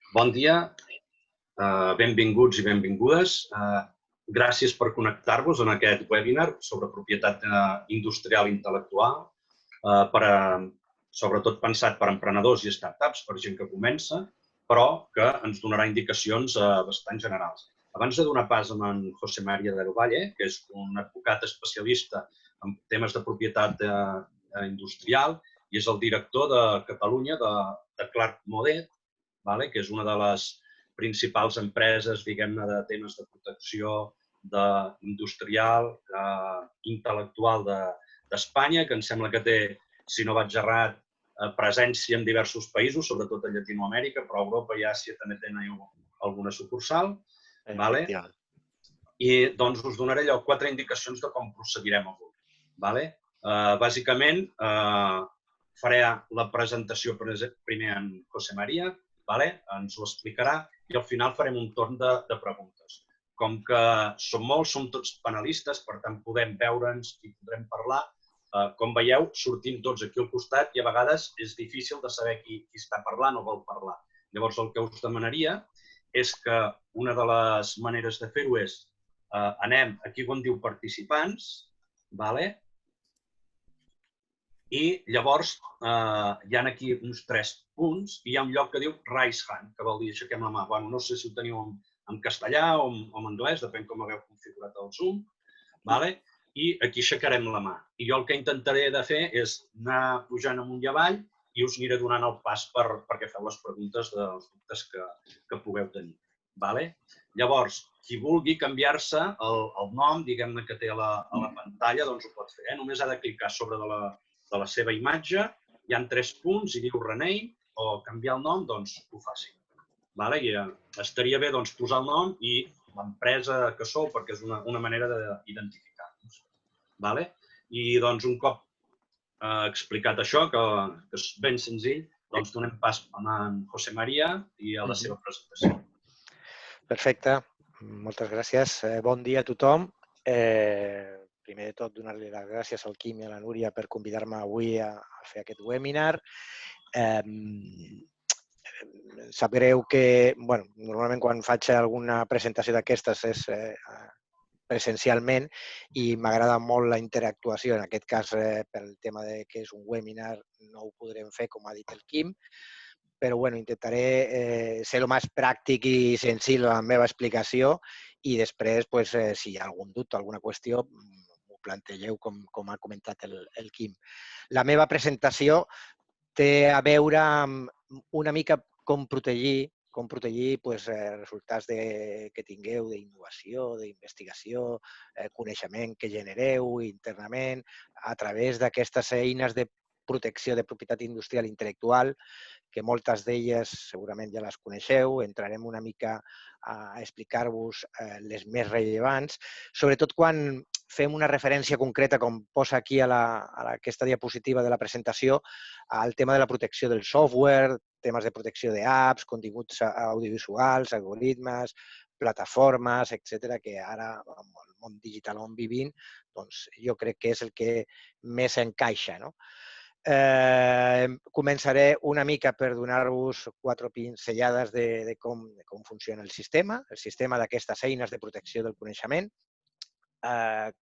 Bon dia, benvinguts i benvingudes. Gràcies per connectar-vos en aquest webinar sobre propietat industrial intel·lectual, sobretot pensat per emprenedors i startups, per gent que comença, però que ens donarà indicacions bastant generals. Abans de donar pas a en José María del Valle, que és un advocat especialista en temes de propietat industrial i és el director de Catalunya de Clark Modet, que és una de les principals empreses, diguem-ne, de temes de protecció industrial, intel·lectual d'Espanya, que em sembla que té, si no vaig errat, presència en diversos països, sobretot a Llatinoamèrica, però a Europa i Àsia també tenen alguna sucursal. I doncs us donaré allò 4 indicacions de com procedirem avui. Bàsicament, faré la presentació primer en José María, ens ho explicarà i al final farem un torn de preguntes. Com que som tots panelistes, per tant podem veure'ns i podrem parlar, com veieu, sortim tots aquí al costat i a vegades és difícil de saber qui està parlant o vol parlar. Llavors el que us demanaria és que una de les maneres de fer-ho és anem aquí on diu participants, i llavors hi ha aquí uns 3 punts i hi ha un lloc que diu Raise Hand, que vol dir aixequem la mà. No sé si ho teniu en castellà o en anglès, depèn com hagueu configurat el Zoom. I aquí aixecarem la mà. I jo el que intentaré de fer és anar pujant amunt i avall i us aniré donant el pas perquè feu les preguntes dels dubtes que pugueu tenir. Llavors, qui vulgui canviar-se el nom, diguem-ne que té a la pantalla, doncs ho pot fer. Només ha de clicar sobre de la seva imatge, hi ha 3 punts i diu rename o canviar el nom, doncs ho faci. I estaria bé posar el nom i l'empresa que sou, perquè és una manera d'identificar-nos. I doncs un cop explicat això, que és ben senzill, doncs donem pas a en José María i a la seva presentació. Perfecte, moltes gràcies. Bon dia a tothom. Primer de tot, donar-li les gràcies al Quim i a la Núria per convidar-me avui a fer aquest webinar. Sap greu que, normalment quan faig alguna presentació d'aquestes és presencialment i m'agrada molt la interactuació. En aquest cas, pel tema que és un webinar, no ho podrem fer, com ha dit el Quim, però intentaré ser el més pràctic i senzill en la meva explicació i després, si hi ha algun dubte, alguna qüestió, m'ho plantegeu com ha comentat el Quim. La meva presentació té a veure amb una mica com protegir resultats que tingueu d'innovació, d'investigació, coneixement que genereu internament a través d'aquestes eines de protecció de propietat industrial intel·lectual, que moltes d'elles segurament ja les coneixeu. Entrarem una mica a explicar-vos les més rellevants, sobretot quan fem una referència concreta, com posa aquí a aquesta diapositiva de la presentació, al tema de la protecció del software, temes de protecció d'apps, continguts audiovisuals, algoritmes, plataformes, etc., que ara, amb el món digital on vivim, jo crec que és el que més encaixa. Començaré una mica per donar-vos 4 pinzellades de com funciona el sistema d'aquestes eines de protecció del coneixement.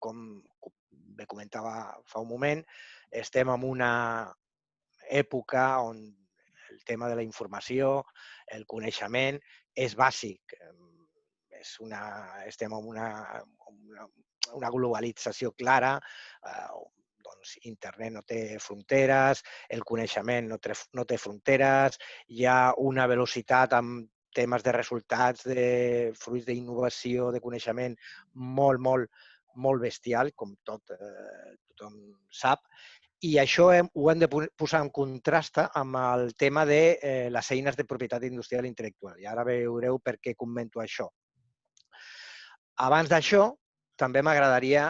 Com bé comentava fa un moment, estem en una època on el tema de la informació, el coneixement, és bàsic. Estem en una globalització clara, internet no té fronteres, el coneixement no té fronteres, hi ha una velocitat amb temes de resultats, de fruits d'innovació, de coneixement molt bestial, com tothom sap, i això ho hem de posar en contrast amb el tema de les eines de propietat industrial intel·lectual. I ara veureu per què comento això. Abans d'això, també m'agradaria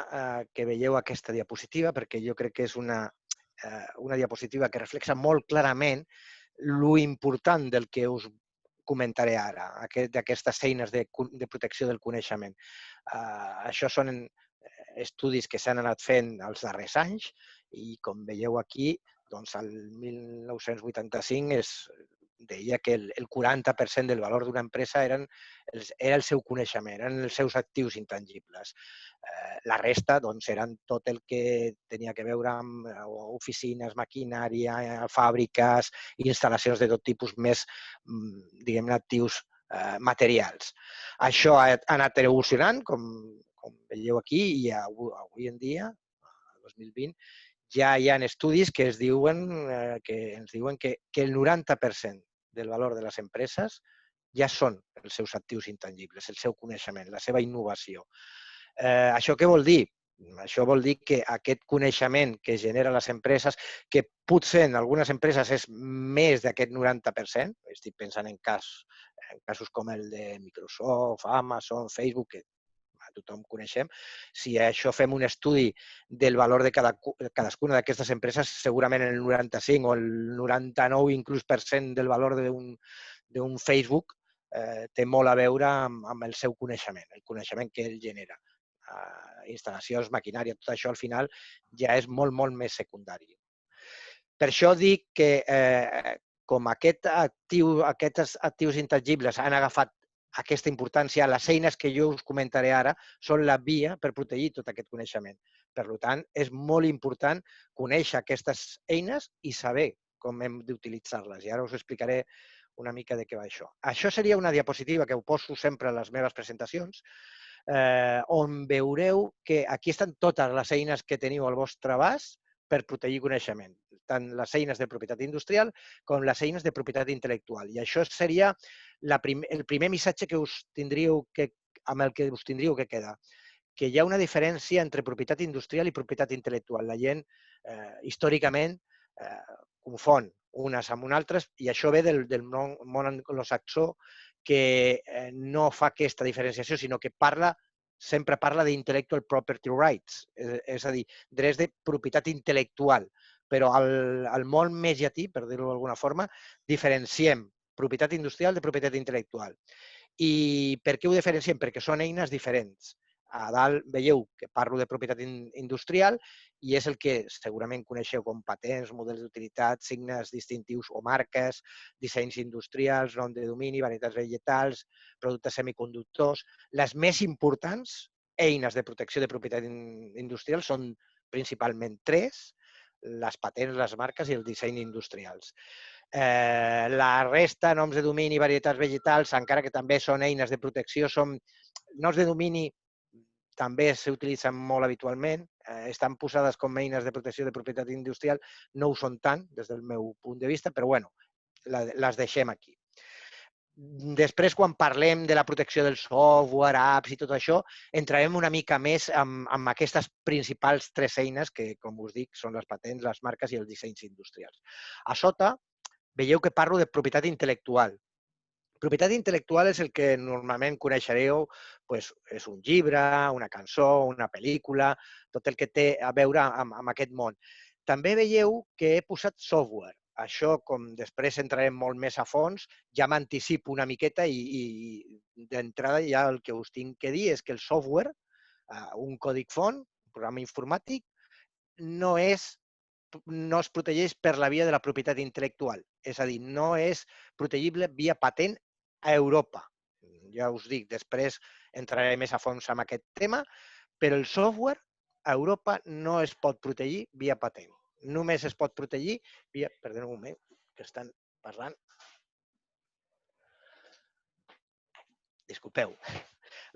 que veieu aquesta diapositiva, perquè jo crec que és una diapositiva que reflexa molt clarament l'important del que us comentaré ara, d'aquestes eines de protecció del coneixement. Això són estudis que s'han anat fent els darrers anys i, com veieu aquí, el 1985 deia que el 40% del valor d'una empresa era el seu coneixement, eren els seus actius intangibles. La resta doncs, eren tot el que tenia que veure amb oficines, maquinària, fàbriques, instal·lacions de tot tipus més, diguem-ne, actius materials. Això ha anat evolucionant, com veieu aquí, i avui en dia, 2020, ja hi ha estudis que ens diuen que el 90% del valor de les empreses ja són els seus actius intangibles, el seu coneixement, la seva innovació. Això què vol dir? Això vol dir que aquest coneixement que genera les empreses, que potser en algunes empreses és més d'aquest 90%, estic pensant en casos com el de Microsoft, Amazon, Facebook, que tothom coneixem, si això fem un estudi del valor de cadascuna d'aquestes empreses, segurament el 95 o el 99 inclús % del valor d'un Facebook té molt a veure amb el seu coneixement, el coneixement que ell genera. Instal·lacions, maquinària, tot això al final ja és molt, molt més secundari. Per això dic que com aquests actius intangibles han agafat aquesta importància, les eines que jo us comentaré ara són la via per protegir tot aquest coneixement. Per tant, és molt important conèixer aquestes eines i saber com hem d'utilitzar-les. I ara us explicaré una mica de què va això. Això seria una diapositiva que ho poso sempre a les meves presentacions, on veureu que aquí estan totes les eines que teniu al vostre abast per protegir coneixement, tant les eines de propietat industrial com les eines de propietat intel·lectual. I això seria el primer missatge amb el que us tindríeu que quedar, que hi ha una diferència entre propietat industrial i propietat intel·lectual. La gent, històricament, confon unes amb unes altres i això ve del món anglosaxó, que no fa aquesta diferenciació, sinó que sempre parla d'intellectual property rights, és a dir, drets de propietat intel·lectual. Però al món més llatí, per dir-ho d'alguna forma, diferenciem propietat industrial de propietat intel·lectual. I per què ho diferenciem? Perquè són eines diferents. A dalt veieu que parlo de propietat industrial i és el que segurament coneixeu com patents, models d'utilitat, signes distintius o marques, dissenys industrials, nom de domini, varietats vegetals, productes semiconductors. Les més importants eines de protecció de propietat industrial són principalment tres: les patents, les marques i el disseny industrials. La resta, noms de domini, varietats vegetals, encara que també són eines de protecció, són noms de domini, també s'utilitzen molt habitualment, estan posades com eines de protecció de propietat industrial, no ho són tant des del meu punt de vista, però bueno, les deixem aquí. Després, quan parlem de la protecció del software, apps i tot això, entrarem una mica més amb aquestes principals tres eines que, com us dic, són les patents, les marques i els dissenys industrials. A sota, veieu que parlo de propietat intel·lectual. Propietat intel·lectual és el que normalment coneixereu, és un llibre, una cançó, una pel·lícula, tot el que té a veure amb aquest món. També veieu que he posat software. Això, com després entrarem molt més a fons, ja m'anticipo una miqueta i d'entrada ja el que us tinc que dir és que el software, un còdic font, un programa informàtic, no es protegeix per la via de la propietat intel·lectual. És a dir, no és protegible via patent a Europa. Ja us dic, després entraré més a fons en aquest tema, però el software a Europa no es pot protegir via patent. Només es pot protegir via... Perdó un moment, que estan parlant. Disculpeu,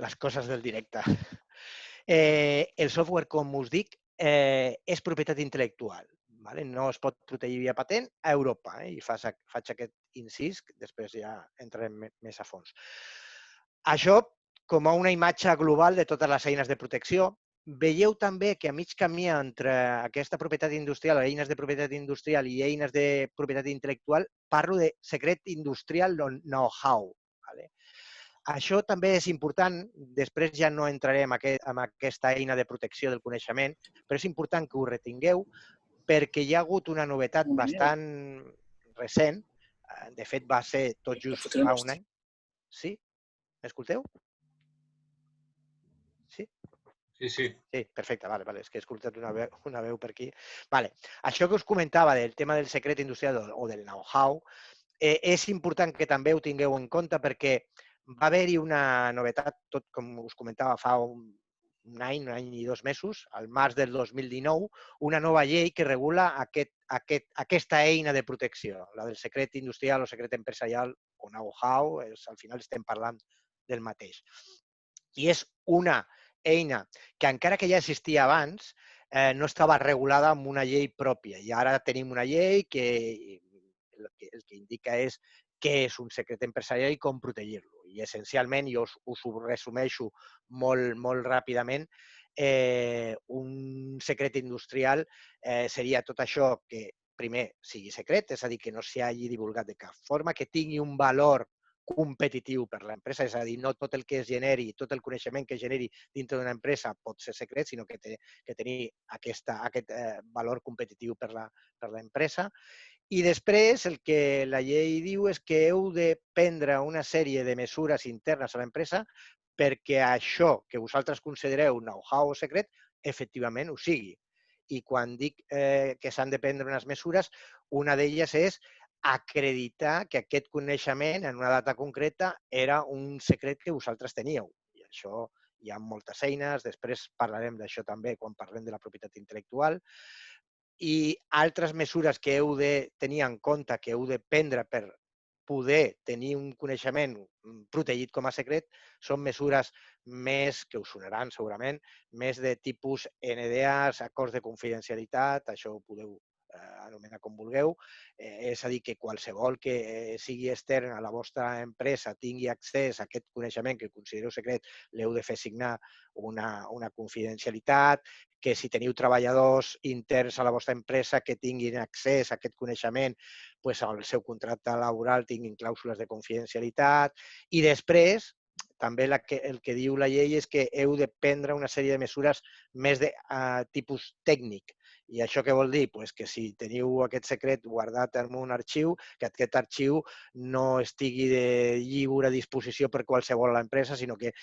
les coses del directe. El software, com us dic, és propietat intel·lectual. No es pot protegir via patent a Europa. I faig aquest incís, després ja entrarem més a fons. Això com a una imatge global de totes les eines de protecció. Veieu també que a mig camí entre aquesta propietat industrial, eines de propietat industrial i eines de propietat intel·lectual, parlo de secret industrial know-how. Això també és important, després ja no entrarem en aquesta eina de protecció del coneixement, però és important que ho retingueu perquè hi ha hagut una novetat bastant recent, de fet va ser tot just fa un any. Sí? M'escolteu? Sí? Sí, sí. Sí, perfecte, vale, és que he escoltat una veu per aquí. Això que us comentava del tema del secret industrial o del know-how, És important que també ho tingueu en compte perquè va haver-hi una novetat, tot com us comentava fa un any i 2 mesos, al març del 2019, una nova llei que regula aquesta eina de protecció, la del secret industrial o secret empresarial o know-how, al final estem parlant del mateix. I és una eina que, encara que ja existia abans, no estava regulada amb una llei pròpia. I ara tenim una llei que el que indica és què és un secret empresarial i com protegir-lo. I essencialment, jo us ho resumeixo molt ràpidament, un secret industrial seria tot això que primer sigui secret, és a dir, que no s'hi hagi divulgat de cap forma, que tingui un valor competitiu per l'empresa, és a dir, no tot el que es generi, tot el coneixement que es generi dintre d'una empresa pot ser secret, sinó que té que tenir aquest valor competitiu per l'empresa. I després el que la llei diu és que heu de prendre una sèrie de mesures internes a l'empresa perquè això que vosaltres considereu know-how o secret, efectivament ho sigui. I quan dic que s'han de prendre unes mesures, una d'elles és acreditar que aquest coneixement en una data concreta era un secret que vosaltres teníeu. I això hi ha moltes eines, després parlarem d'això també quan parlem de la propietat intel·lectual. I altres mesures que heu de tenir en compte, que heu de prendre per poder tenir un coneixement protegit com a secret, són mesures més, que us sonaran segurament, més de tipus NDAs, acords de confidencialitat, això ho podeu anomenar com vulgueu, és a dir, que qualsevol que sigui extern a la vostra empresa tingui accés a aquest coneixement que considereu secret, l'heu de fer signar una confidencialitat, que si teniu treballadors interns a la vostra empresa que tinguin accés a aquest coneixement, doncs al seu contracte laboral tinguin clàusules de confidencialitat. I després, també el que diu la llei és que heu de prendre una sèrie de mesures més de tipus tècnic. I això què vol dir? Pues que si teniu aquest secret guardat en un arxiu, que aquest arxiu no estigui de lliure disposició per qualsevol a l'empresa, sinó que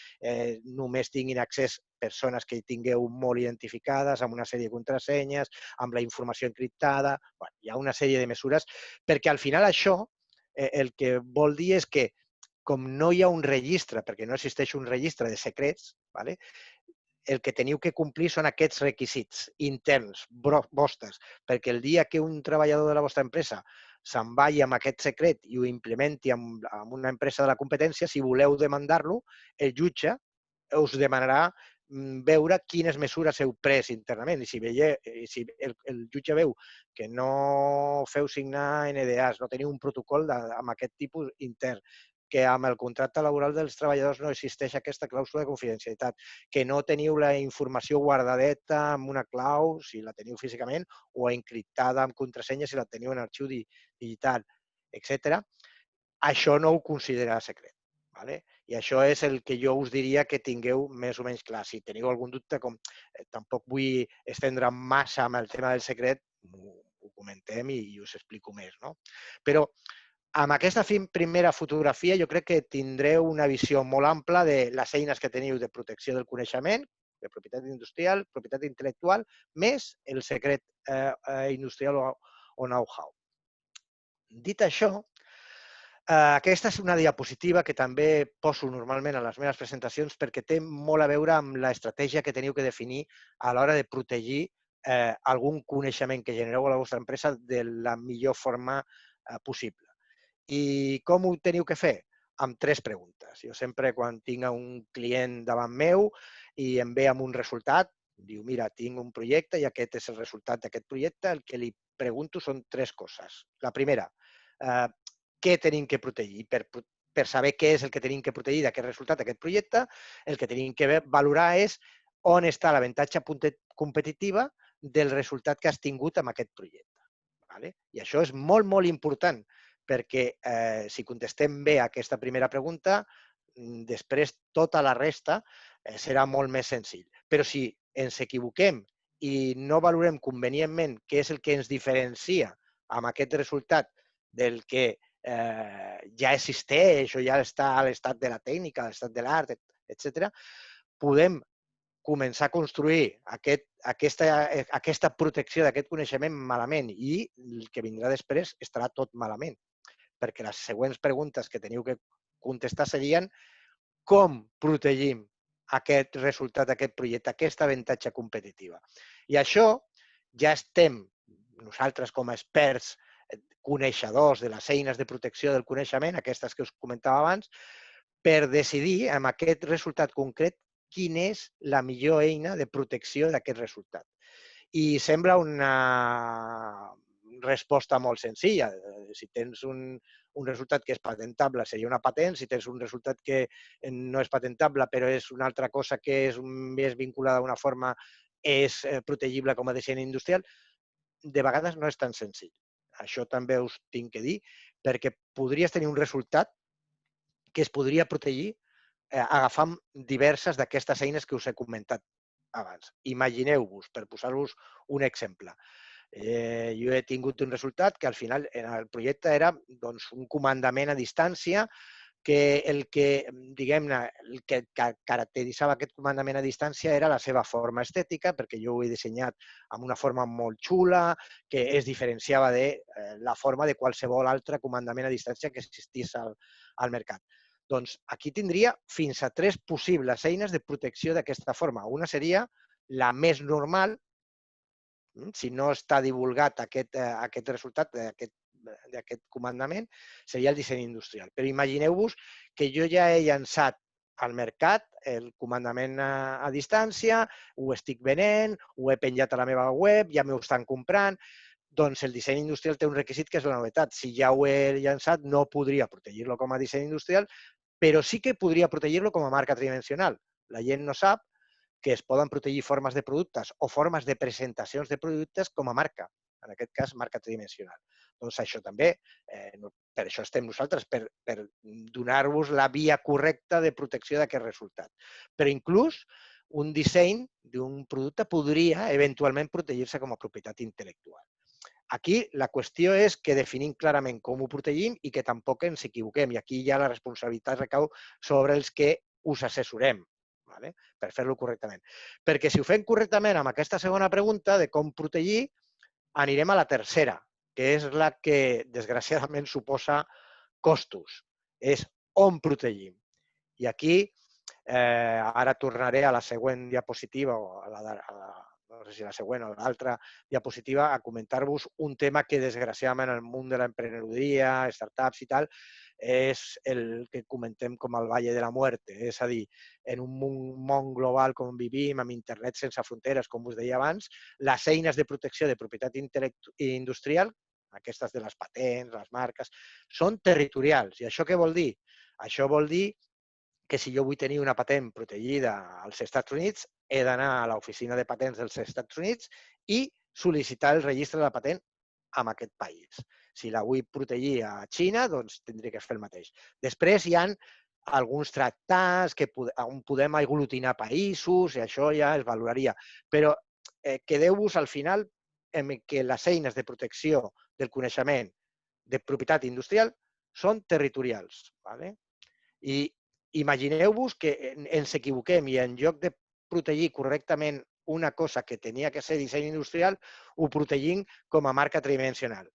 només tinguin accés persones que tingueu molt identificades, amb una sèrie de contrasenyes, amb la informació encriptada. Bueno, hi ha una sèrie de mesures, perquè al final això el que vol dir és que com no hi ha un registre, perquè no existeix un registre de secrets, ¿vale? El que teniu que complir són aquests requisits interns vostres, perquè el dia que un treballador de la vostra empresa se'n vagi amb aquest secret i ho implementi amb una empresa de la competència, si voleu demandar-lo, el jutge us demanarà veure quines mesures heu pres internament. I si el jutge veu que no feu signar NDAs, no teniu un protocol amb aquest tipus intern, que amb el contracte laboral dels treballadors no existeix aquesta clàusula de confidencialitat, que no teniu la informació guardadeta amb una clau, si la teniu físicament, o encriptada amb contrasenya si la teniu en arxiu digital, etc. Això no ho considera secret. ¿Vale? I això és el que jo us diria que tingueu més o menys clar. Si teniu algun dubte, com tampoc vull estendre massa amb el tema del secret, ho comentem i us explico més. No? Però amb aquesta primera fotografia jo crec que tindreu una visió molt ampla de les eines que teniu de protecció del coneixement, de propietat industrial, propietat intel·lectual, més el secret industrial o know-how. Dit això, aquesta és una diapositiva que també poso normalment a les meves presentacions perquè té molt a veure amb l'estratègia que teniu que definir a l'hora de protegir algun coneixement que genereu a la vostra empresa de la millor forma possible. I com ho teniu que fer? Amb 3 preguntes. Jo sempre, quan tinc un client davant meu i em ve amb un resultat, diu, mira, tinc un projecte i aquest és el resultat d'aquest projecte, el que li pregunto són 3 coses. La primera, què tenim que protegir? Per saber què és el que tenim que protegir d'aquest resultat, d'aquest projecte, el que tenim que valorar és on està l'avantatge competitiva del resultat que has tingut amb aquest projecte. ¿Vale? I això és molt important, perquè si contestem bé a aquesta primera pregunta, després tota la resta serà molt més senzill. Però si ens equivoquem i no valorem convenientment què és el que ens diferencia amb aquest resultat del que ja existeix o ja està a l'estat de la tècnica, a l'estat de l'art, etc., podem començar a construir aquesta protecció d'aquest coneixement malament i el que vindrà després estarà tot malament. perquè les següents preguntes que teniu que contestar serien com protegim aquest resultat, aquest projecte, aquesta avantatge competitiva. I això ja estem, nosaltres com a experts, coneixedors de les eines de protecció del coneixement, aquestes que us comentava abans, per decidir amb aquest resultat concret quina és la millor eina de protecció d'aquest resultat. I sembla una resposta molt senzilla. Si tens un resultat que és patentable, seria una patent. Si tens un resultat que no és patentable, però és una altra cosa que és més vinculada a una forma, és protegible com a disseny industrial, de vegades no és tan senzill. Això també us tinc que dir, perquè podries tenir un resultat que es podria protegir agafant diverses d'aquestes eines que us he comentat abans. Imagineu-vos, per posar-vos un exemple, jo he tingut un resultat que al final en el projecte era doncs, un comandament a distància que el que, diguem-ne, el que caracteritzava aquest comandament a distància era la seva forma estètica, perquè jo ho he dissenyat amb una forma molt xula, que es diferenciava de la forma de qualsevol altre comandament a distància que existís al mercat. Doncs aquí tindria fins a 3 possibles eines de protecció d'aquesta forma. Una seria la més normal, si no està divulgat aquest resultat d'aquest comandament, seria el disseny industrial. Però imagineu-vos que jo ja he llançat al mercat el comandament a distància, ho estic venent, ho he penjat a la meva web, ja m'ho estan comprant. Doncs el disseny industrial té un requisit que és la novetat. Si ja ho he llançat, no podria protegir-lo com a disseny industrial, però sí que podria protegir-lo com a marca tridimensional. La gent no sap que es poden protegir formes de productes o formes de presentacions de productes com a marca, en aquest cas marca tridimensional. Doncs això també, per això estem nosaltres, per donar-vos la via correcta de protecció d'aquest resultat. Però inclús un disseny d'un producte podria eventualment protegir-se com a propietat intel·lectual. Aquí la qüestió és que definim clarament com ho protegim i que tampoc ens equivoquem. I aquí ja la responsabilitat recau sobre els que us assessorem, per fer-lo correctament. Perquè si ho fem correctament amb aquesta segona pregunta de com protegir, anirem a la tercera, que és la que desgraciadament suposa costos. És on protegim. I aquí, ara tornaré a la següent diapositiva o a la no sé si la següent o l'altra diapositiva, a comentar-vos un tema que desgraciadament en el món de l'emprenedoria, startups i tal, és el que comentem com el Valle de la Muerte. És a dir, en un món global com vivim, amb internet sense fronteres, com us deia abans, les eines de protecció de propietat industrial, aquestes de les patents, les marques, són territorials. I això què vol dir? Això vol dir que si jo vull tenir una patent protegida als Estats Units, he d'anar a l'oficina de patents dels Estats Units i sol·licitar el registre de la patent en aquest país. Si la vull protegir a Xina, doncs tindré que fer el mateix. Després hi ha alguns tractats on podem aglutinar països i això ja es valoraria. Però quedeu-vos al final que les eines de protecció del coneixement de propietat industrial són territorials. I imagineu-vos que ens equivoquem i en lloc de protegir correctament una cosa que tenia que ser disseny industrial, ho protegim com a marca tridimensional.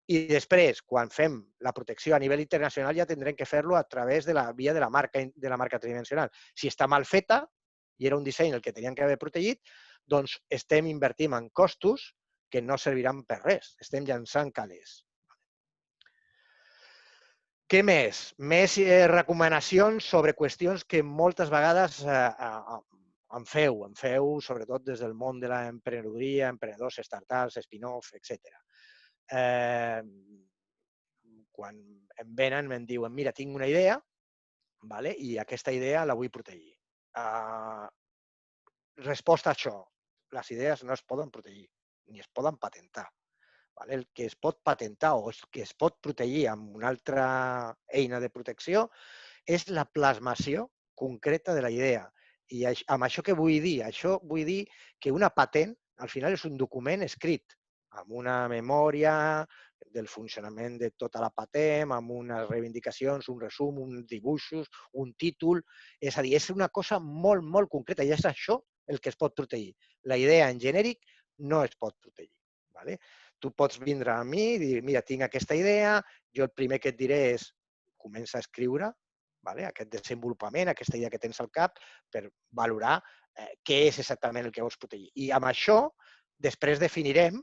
I després, quan fem la protecció a nivell internacional, ja tindrem que fer-lo a través de la via de la marca tridimensional. Si està mal feta, i era un disseny el que tenien que haver protegit, doncs estem invertint en costos que no serviran per res. Estem llançant calés. Què més? Més recomanacions sobre qüestions que moltes vegades en feu sobretot des del món de l'emprenedoria, emprenedors, startups, spin-off, etc. Quan em venen, em diuen, mira, tinc una idea i aquesta idea la vull protegir. Resposta a això, les idees no es poden protegir ni es poden patentar. El que es pot patentar o que es pot protegir amb una altra eina de protecció és la plasmació concreta de la idea. I amb això què vull dir? Això vull dir que una patent al final és un document escrit amb una memòria del funcionament de tota la patent, amb unes reivindicacions, un resum, uns dibuixos, un títol. És a dir, és una cosa molt, molt concreta i és això el que es pot protegir. La idea en genèric no es pot protegir. tu pots vindre a mi i dir, mira, tinc aquesta idea, jo el primer que et diré és, comença a escriure aquest desenvolupament, aquesta idea que tens al cap, per valorar què és exactament el que vols protegir. I amb això, després definirem,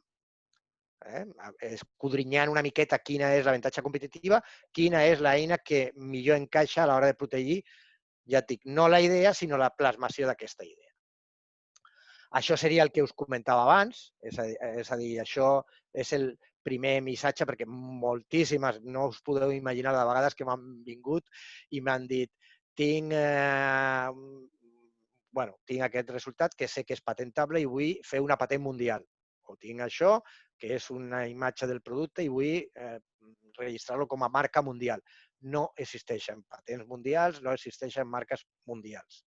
escodrinyant una miqueta quina és l'avantatge competitiva, quina és l'eina que millor encaixa a l'hora de protegir, ja et dic, no la idea, sinó la plasmació d'aquesta idea. Això seria el que us comentava abans, és a dir, això és el primer missatge, perquè moltíssimes, no us podeu imaginar de vegades que m'han vingut i m'han dit tinc aquest resultat que sé que és patentable i vull fer una patent mundial. O tinc això, que és una imatge del producte i vull registrar-lo com a marca mundial. No existeixen patents mundials, no existeixen marques mundials.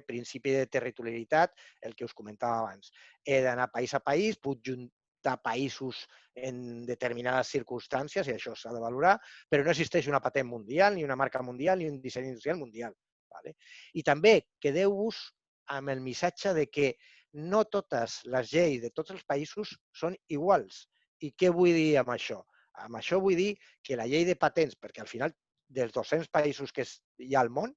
Principi de territorialitat, el que us comentava abans. He d'anar país a país, puc juntar països en determinades circumstàncies, i això s'ha de valorar, però no existeix una patent mundial, ni una marca mundial, ni un disseny industrial mundial. I també quedeu-vos amb el missatge de que no totes les lleis de tots els països són iguals. I què vull dir amb això? Amb això vull dir que la llei de patents, perquè al final dels 200 països que hi ha al món,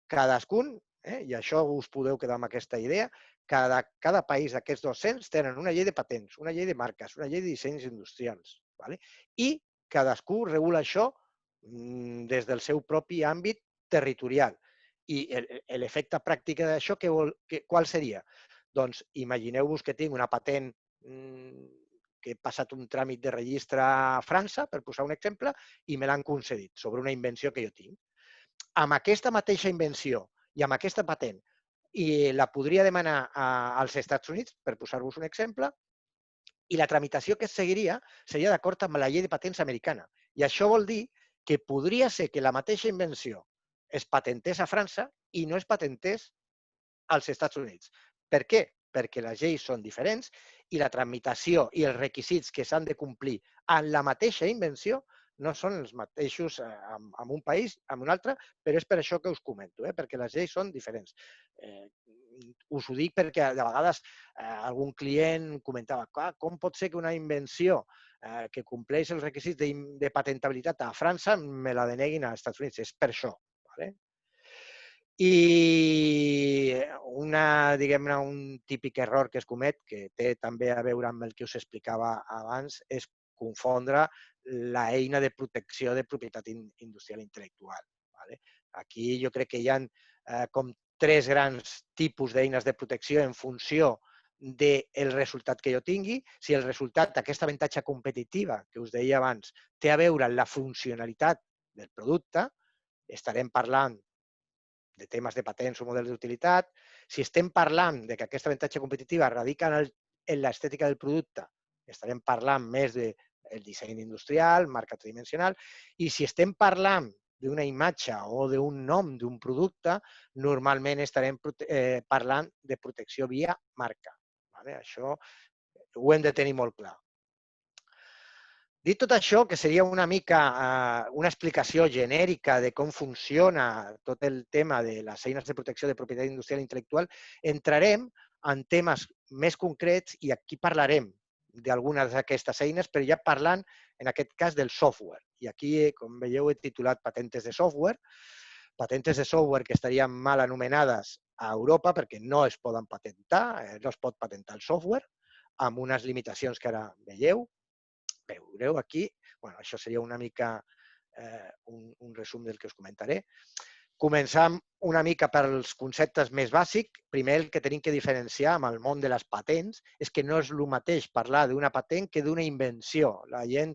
cadascun, i això us podeu quedar amb aquesta idea, cada país d'aquests 200 tenen una llei de patents, una llei de marques, una llei de dissenys industrials. I cadascú regula això des del seu propi àmbit territorial. I l'efecte pràctic d'això, qual seria? Doncs imagineu-vos que tinc una patent que he passat un tràmit de registre a França, per posar un exemple, i me l'han concedit sobre una invenció que jo tinc. Amb aquesta mateixa invenció i amb aquesta patent, i la podria demanar als Estats Units, per posar-vos un exemple, i la tramitació que es seguiria seria d'acord amb la llei de patents americana. I això vol dir que podria ser que la mateixa invenció es patentés a França i no es patentés als Estats Units. Per què? Perquè les lleis són diferents i la tramitació i els requisits que s'han de complir en la mateixa invenció no són els mateixos en un país, en un altre, però és per això que us comento, perquè les lleis són diferents. Us ho dic perquè de vegades algun client comentava com pot ser que una invenció que compleix els requisits de patentabilitat a França me la deneguin als Estats Units. És per això. I diguem-ne, un típic error que es comet, que té també a veure amb el que us explicava abans, és confondre l'eina de protecció de propietat industrial intel·lectual. Aquí jo crec que hi ha com 3 grans tipus d'eines de protecció en funció del resultat que jo tingui. Si el resultat, aquesta avantatge competitiva que us deia abans, té a veure amb la funcionalitat del producte, estarem parlant de temes de patents o models d'utilitat. Si estem parlant de que aquesta avantatge competitiva radica en l'estètica del producte, estarem parlant més del disseny industrial, marca tridimensional. I si estem parlant d'una imatge o d'un nom d'un producte, normalment estarem parlant de protecció via marca. Això ho hem de tenir molt clar. Dit tot això, que seria una mica una explicació genèrica de com funciona tot el tema de les eines de protecció de propietat industrial intel·lectual, entrarem en temes més concrets i aquí parlarem d'algunes d'aquestes eines, però ja parlant, en aquest cas, del software. I aquí, com veieu, he titulat patentes de software que estarien mal anomenades a Europa perquè no es poden patentar, no es pot patentar el software, amb unes limitacions que ara veieu. Veureu aquí, això seria una mica un resum del que us comentaré. Començam una mica pels conceptes més bàsics. Primer, el que tenim que diferenciar amb el món de les patents és que no és el mateix parlar d'una patent que d'una invenció. La gent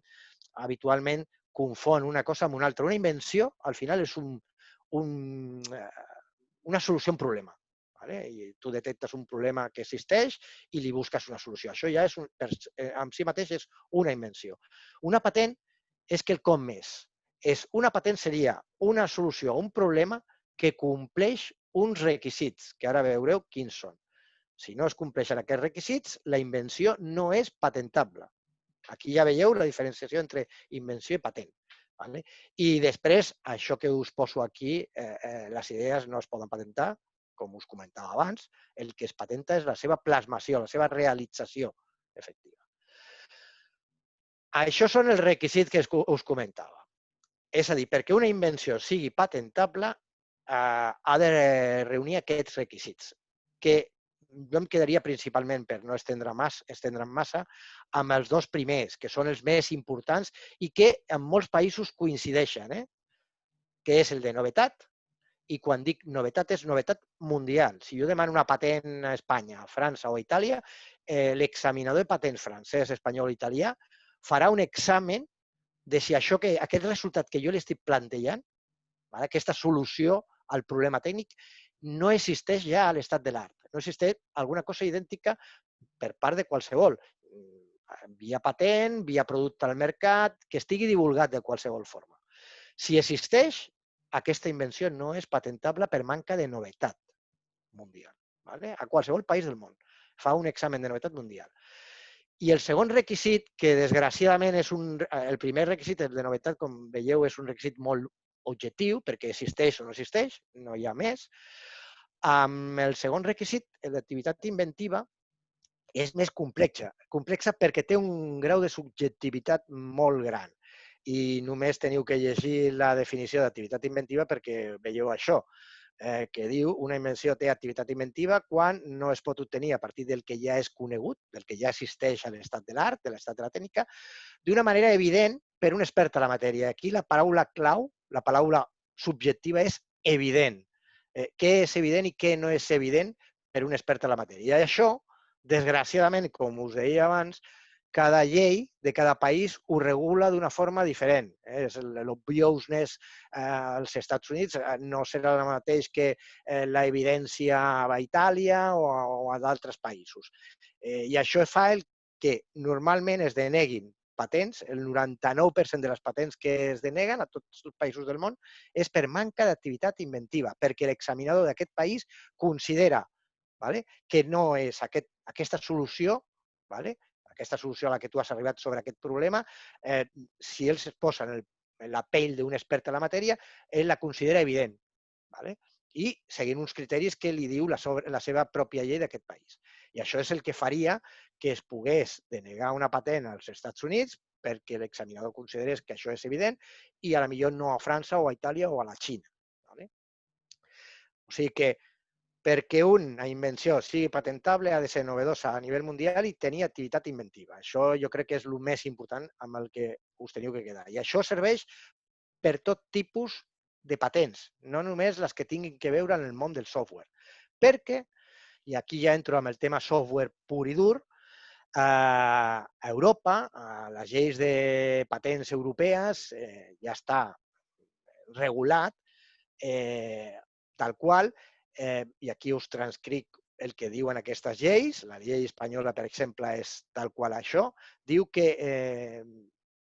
habitualment confon una cosa amb una altra. Una invenció, al final, és una solució a un problema. I tu detectes un problema que existeix i li busques una solució. Això ja en si mateix és una invenció. Una patent és quelcom més. Una patent seria una solució a un problema que compleix uns requisits, que ara veureu quins són. Si no es compleixen aquests requisits, la invenció no és patentable. Aquí ja veieu la diferenciació entre invenció i patent. I després, això que us poso aquí, les idees no es poden patentar, com us comentava abans, el que es patenta és la seva plasmació, la seva realització efectiva. Això són els requisits que us comentava. És a dir, perquè una invenció sigui patentable ha de reunir aquests requisits, que jo em quedaria principalment, per no estendre'm massa, amb els dos primers, que són els més importants i que en molts països coincideixen, que és el de novetat, i quan dic novetat és novetat mundial. Si jo demano una patent a Espanya, a França o a Itàlia, l'examinador de patents francès, espanyol o italià farà un examen de si aquest resultat que jo li estic plantejant, aquesta solució al problema tècnic, no existeix ja a l'estat de l'art. No existeix alguna cosa idèntica per part de qualsevol, via patent, via producte al mercat, que estigui divulgat de qualsevol forma. Si existeix, aquesta invenció no és patentable per manca de novetat mundial. A qualsevol país del món fa un examen de novetat mundial. I el segon requisit, que desgraciadament és el primer requisit, el de novetat, com veieu, és un requisit molt objectiu, perquè existeix o no existeix, no hi ha més. Amb el segon requisit, l'activitat inventiva, és més complexa perquè té un grau de subjectivitat molt gran. I només teniu que llegir la definició d'activitat inventiva perquè veieu això, que diu una invenció té activitat inventiva quan no es pot obtenir a partir del que ja és conegut, del que ja existeix a l'estat de l'art, de l'estat de la tècnica, d'una manera evident per un expert a la matèria. Aquí la paraula clau, la paraula subjectiva és evident. Què és evident i què no és evident per un expert a la matèria. I això, desgraciadament, com us deia abans, cada llei de cada país ho regula d'una forma diferent. L'obviousness als Estats Units no serà el mateix que l'evidència a Itàlia o a d'altres països. I això fa que normalment es deneguin patents, el 99% de les patents que es deneguen a tots els països del món és per manca d'activitat inventiva, perquè l'examinador d'aquest país considera que no és aquesta solució, aquesta solució a la que tu has arribat sobre aquest problema, si ells es posen en la pell d'un expert en la matèria, ell la considera evident. I seguint uns criteris que li diu la seva pròpia llei d'aquest país. I això és el que faria que es pogués denegar una patent als Estats Units perquè l'examinador considerés que això és evident i a la millor no a França o a Itàlia o a la Xina. O sigui que perquè una invenció sigui patentable ha de ser novedosa a nivell mundial i tenir activitat inventiva. Això jo crec que és el més important amb el que us teniu que quedar. I això serveix per tot tipus de patents, no només les que tinguin que veure en el món del software. Perquè, i aquí ja entro amb el tema software pur i dur, a Europa, a les lleis de patents europees, ja està regulat tal qual, i aquí us transcric el que diuen aquestes lleis. La llei espanyola, per exemple, és tal qual això. Diu que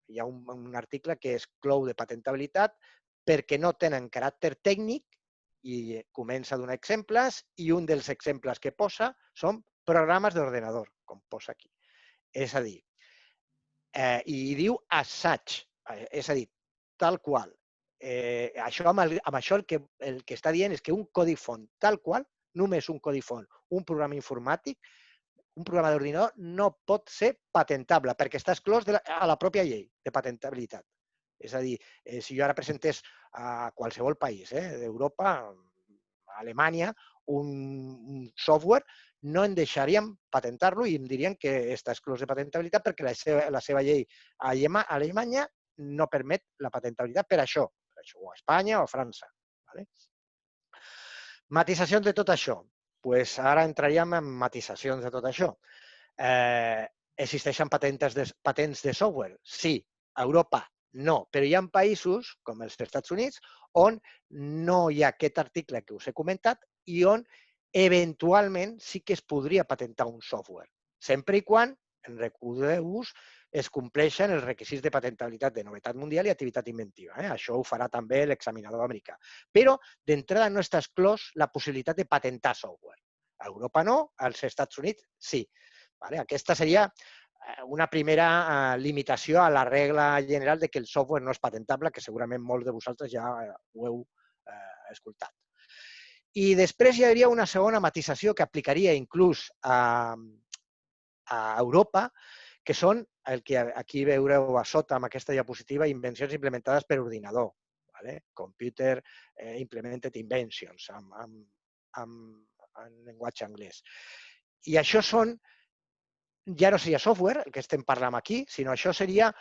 hi ha un article que exclou de patentabilitat perquè no tenen caràcter tècnic i comença a donar exemples i un dels exemples que posa són programes d'ordenador, com posa aquí. És a dir, i diu as such, és a dir, tal qual. Amb això el que està dient és que un codi font tal qual, només un codi font, un programa informàtic, un programa d'ordinador no pot ser patentable perquè està exclòs a la pròpia llei de patentabilitat. És a dir, si jo ara presentés a qualsevol país d'Europa, a Alemanya, un software, no em deixarien patentar-lo i em dirien que està exclòs de patentabilitat perquè la seva llei a Alemanya no permet la patentabilitat per això, o a Espanya o a França. Matisacions de tot això. Ara entraríem en matisacions de tot això. Existeixen patents de software? Sí. A Europa no, però hi ha països, com els Estats Units, on no hi ha aquest article que us he comentat i on eventualment sí que es podria patentar un software, sempre i quan, recordeu-vos, es compleixen els requisits de patentabilitat de novetat mundial i activitat inventiva. Això ho farà també l'examinador americà. Però d'entrada no està exclòs la possibilitat de patentar software. A Europa no, als Estats Units sí. Aquesta seria una primera limitació a la regla general de que el software no és patentable, que segurament molts de vosaltres ja ho heu escoltat. I després hi hauria una segona matisació que aplicaria inclús a Europa, que són el que aquí veureu a sota amb aquesta diapositiva, invencions implementades per ordinador. Computer Implemented Inventions, en llenguatge anglès. I això són, ja no seria software, el que estem parlant aquí, sinó això seria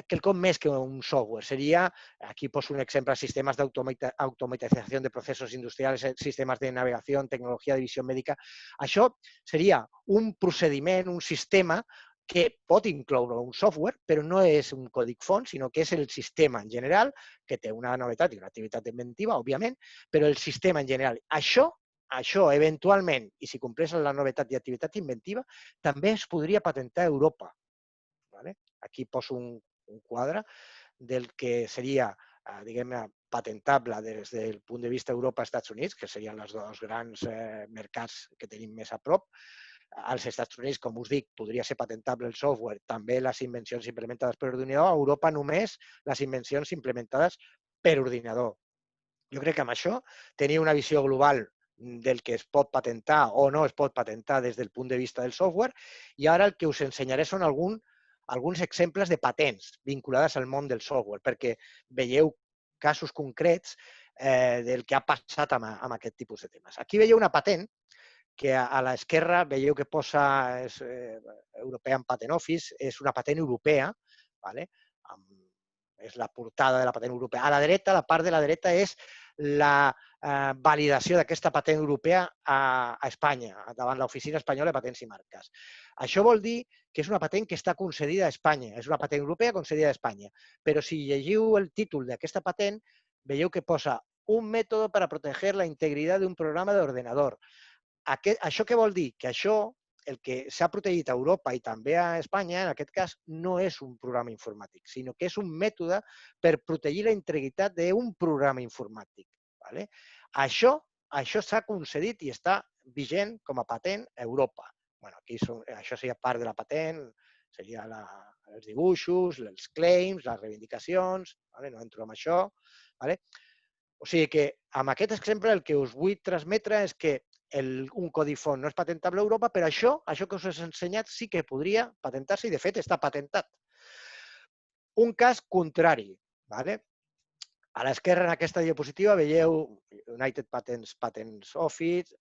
quelcom més que un software. Seria, aquí poso un exemple, sistemes d'automatizació de processos industrials, sistemes de navegació, tecnologia de visió mèdica. Això seria un procediment, un sistema que pot incloure un software, però no és un còdic font, sinó que és el sistema en general, que té una novetat i una activitat inventiva, òbviament, però el sistema en general. Això, eventualment, i si compleix la novetat i activitat inventiva, també es podria patentar a Europa. Aquí poso un quadre del que seria, diguem-ne, patentable des del punt de vista Europa-Estats Units, que serien els dos grans mercats que tenim més a prop. Als Estats Units, com us dic, podria ser patentable el software, també les invencions implementades per ordinador. A Europa només les invencions implementades per ordinador. Jo crec que amb això tenia una visió global del que es pot patentar o no es pot patentar des del punt de vista del software, i ara el que us ensenyaré són alguns exemples de patents vinculades al món del software, perquè veieu casos concrets del que ha passat amb aquest tipus de temes. Aquí veieu una patent que a l'esquerra veieu que posa European Patent Office, és una patent europea, és la portada de la patent europea. A la dreta, la part de la dreta és la validació d'aquesta patent europea a Espanya, davant l'Oficina Espanyola de Patents i Marques. Això vol dir que és una patent que està concedida a Espanya, és una patent europea concedida a Espanya, però si llegiu el títol d'aquesta patent, veieu que posa un mètode per a protegir la integritat d'un programa d'ordenador. Això què vol dir? Que això, el que s'ha protegit a Europa i també a Espanya, en aquest cas, no és un programa informàtic, sinó que és un mètode per protegir la integritat d'un programa informàtic. Això s'ha concedit i està vigent com a patent a Europa. Aquí això seria part de la patent, seria els dibuixos, els claims, les reivindicacions, no entro en això. O sigui que amb aquest exemple el que us vull transmetre és que un codi font no és patentable a Europa, però això que us he ensenyat sí que podria patentar-se i, de fet, està patentat. Un cas contrari. A l'esquerra, en aquesta diapositiva, veieu United Patents Office,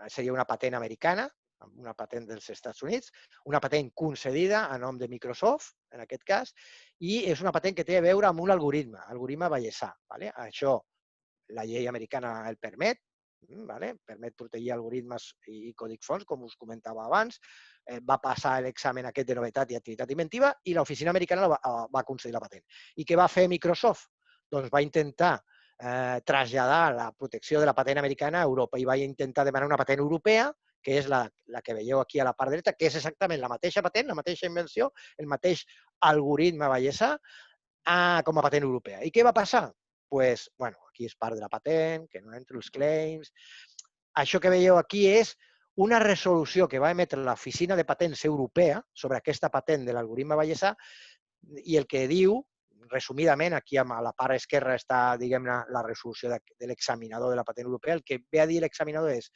seria una patent americana, una patent dels Estats Units, una patent concedida a nom de Microsoft, en aquest cas, i és una patent que té a veure amb un algoritme Bayesià. Això, la llei americana el permet, permet protegir algoritmes i còdic fonts, com us comentava abans, va passar l'examen aquest de novetat i activitat inventiva i l'oficina americana va concedir la patent. I què va fer Microsoft? Doncs va intentar traslladar la protecció de la patent americana a Europa i va intentar demanar una patent europea, que és la que veieu aquí a la part dreta, que és exactament la mateixa patent, la mateixa invenció, el mateix algoritme Bayesià com a patent europea. I què va passar? Doncs, aquí és part de la patent, que no entro els claims. Això que veieu aquí és una resolució que va emetre l'Oficina de Patents Europea sobre aquesta patent de l'algoritme Bayesià i el que diu, resumidament, aquí a la part esquerra està, diguem-ne, la resolució de l'examinador de la patent europea. El que ve a dir l'examinador és: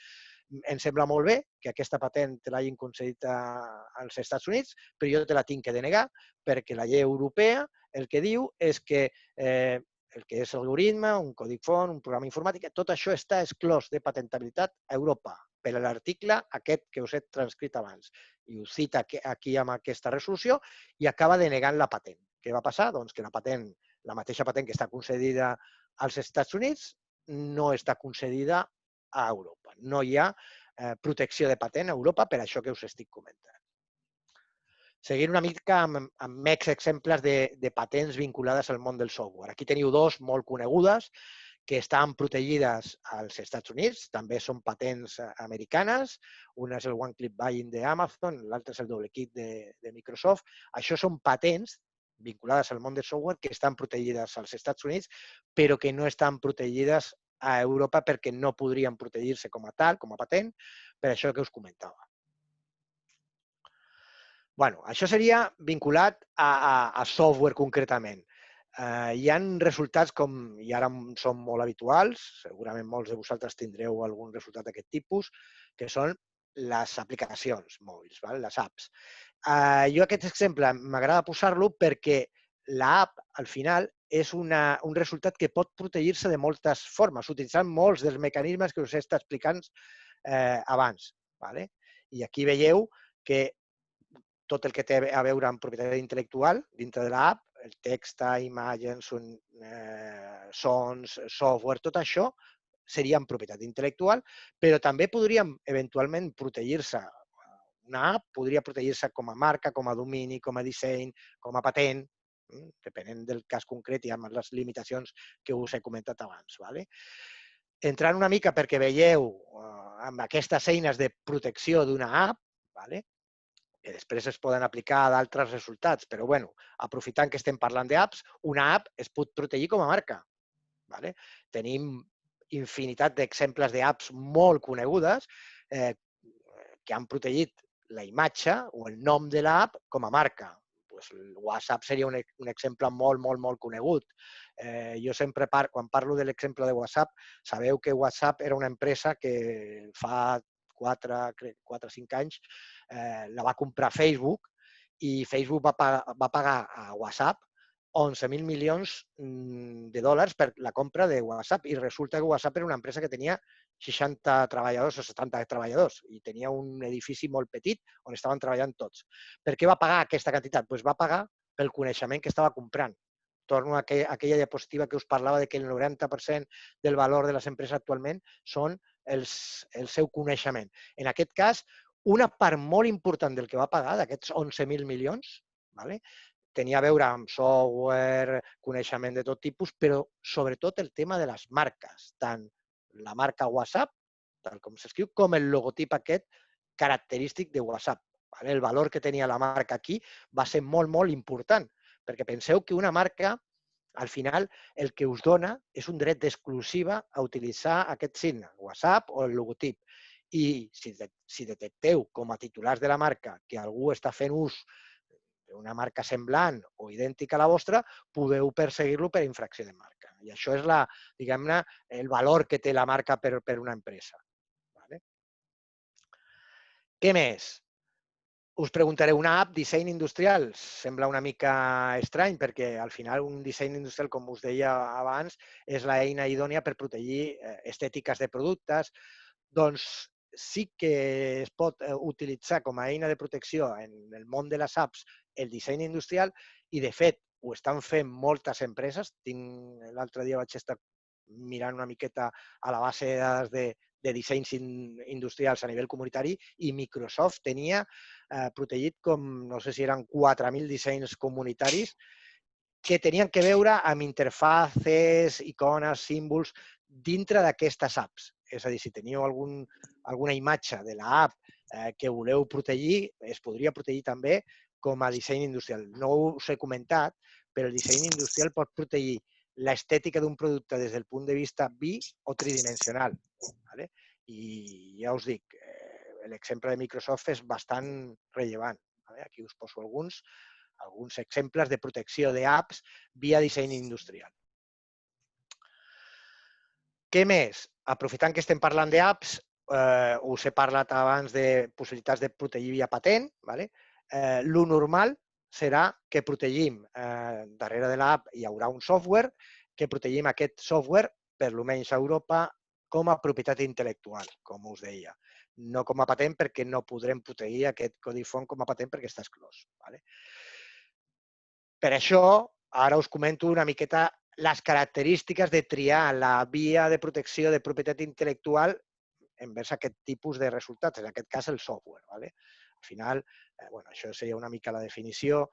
em sembla molt bé que aquesta patent te l'hagin concedit als Estats Units, però jo te la tinc que denegar perquè la llei europea el que diu és que el que és l'algoritme, un còdic font, un programa informàtic, tot això està exclòs de patentabilitat a Europa per l'article aquest que us he transcrit abans. I ho cita aquí amb aquesta resolució i acaba denegant la patent. Què va passar? Doncs que la patent, la mateixa patent que està concedida als Estats Units, no està concedida a Europa. No hi ha protecció de patent a Europa per això que us estic comentant. Seguint una mica amb més exemples de patents vinculades al món del software. Aquí teniu dos molt conegudes que estan protegides als Estats Units, també són patents americanes. Una és el One Click Buying d'Amazon, l'altra és el Double Click de Microsoft. Això són patents vinculades al món del software que estan protegides als Estats Units, però que no estan protegides a Europa perquè no podrien protegir-se com a tal, com a patent, per això que us comentava. Això seria vinculat a software concretament. Hi ha resultats com, i ara són molt habituals, segurament molts de vosaltres tindreu algun resultat d'aquest tipus, que són les aplicacions mòbils, les apps. Jo aquest exemple m'agrada posar-lo perquè l'app, al final, és un resultat que pot protegir-se de moltes formes, utilitzant molts dels mecanismes que us he estat explicant abans. I aquí veieu que tot el que té a veure amb propietat intel·lectual dintre de l'app, el text, imatges, sons, software, tot això seria en propietat intel·lectual, però també podríem eventualment protegir-se. Una app podria protegir-se com a marca, com a domini, com a disseny, com a patent, depenent del cas concret i amb les limitacions que us he comentat abans. Entrant una mica perquè veieu amb aquestes eines de protecció d'una app, que després es poden aplicar a d'altres resultats, però bueno, aprofitant que estem parlant d'apps, una app es pot protegir com a marca. Tenim infinitat d'exemples d'apps molt conegudes que han protegit la imatge o el nom de l'app com a marca. WhatsApp seria un exemple molt conegut. Jo sempre, quan parlo de l'exemple de WhatsApp, sabeu que WhatsApp era una empresa que fa 4 o 5 anys la va comprar Facebook i Facebook va pagar a WhatsApp 11.000 milions de dòlars per la compra de WhatsApp i resulta que WhatsApp era una empresa que tenia 60 treballadors o 70 treballadors i tenia un edifici molt petit on estaven treballant tots. Per què va pagar aquesta quantitat? Doncs va pagar pel coneixement que estava comprant. Torno a aquella diapositiva que us parlava de que el 90% del valor de les empreses actualment són el seu coneixement. En aquest cas, una part molt important del que va pagar, d'aquests 11.000 milions, tenia a veure amb software, coneixement de tot tipus, però sobretot el tema de les marques, tant la marca WhatsApp, tal com s'escriu, com el logotip aquest característic de WhatsApp. El valor que tenia la marca aquí va ser molt important, perquè penseu que una marca, al final, el que us dona és un dret d'exclusiva a utilitzar aquest signe, WhatsApp o el logotip. I si detecteu com a titulars de la marca que algú està fent ús d'una marca semblant o idèntica a la vostra, podeu perseguir-lo per infracció de marca. I això és, diguem-ne, el valor que té la marca per una empresa. Què més? Us preguntareu, una app, disseny industrial? Sembla una mica estrany perquè al final un disseny industrial, com us deia abans, és l'eina idònia per protegir estètiques de productes. Doncs sí que es pot utilitzar com a eina de protecció en el món de les apps el disseny industrial i, de fet, ho estan fent moltes empreses. L'altre dia vaig estar mirant una miqueta a la base de dades de dissenys industrials a nivell comunitari i Microsoft tenia protegit com, no sé si eren 4.000 dissenys comunitaris que tenien que veure amb interfaces, icones, símbols dintre d'aquestes apps. És a dir, si teniu alguna imatge de l'app que voleu protegir, es podria protegir també com a disseny industrial. No us he comentat, però el disseny industrial pot protegir l'estètica d'un producte des del punt de vista bi o tridimensional. I ja us dic, l'exemple de Microsoft és bastant rellevant. Aquí us poso alguns exemples de protecció d'apps via disseny industrial. Què més? Aprofitant que estem parlant d'apps, us he parlat abans de possibilitats de protegir via patent. Lo normal serà que protegim, darrere de l'app hi haurà un software, que protegim aquest software, per almenys a Europa, com a propietat intel·lectual, com us deia. No com a patent perquè no podrem protegir aquest codi font com a patent perquè està exclòs. Per això, ara us comento una miqueta les característiques de triar la via de protecció de propietat intel·lectual envers aquest tipus de resultats, en aquest cas el software. Al final, això seria una mica la definició.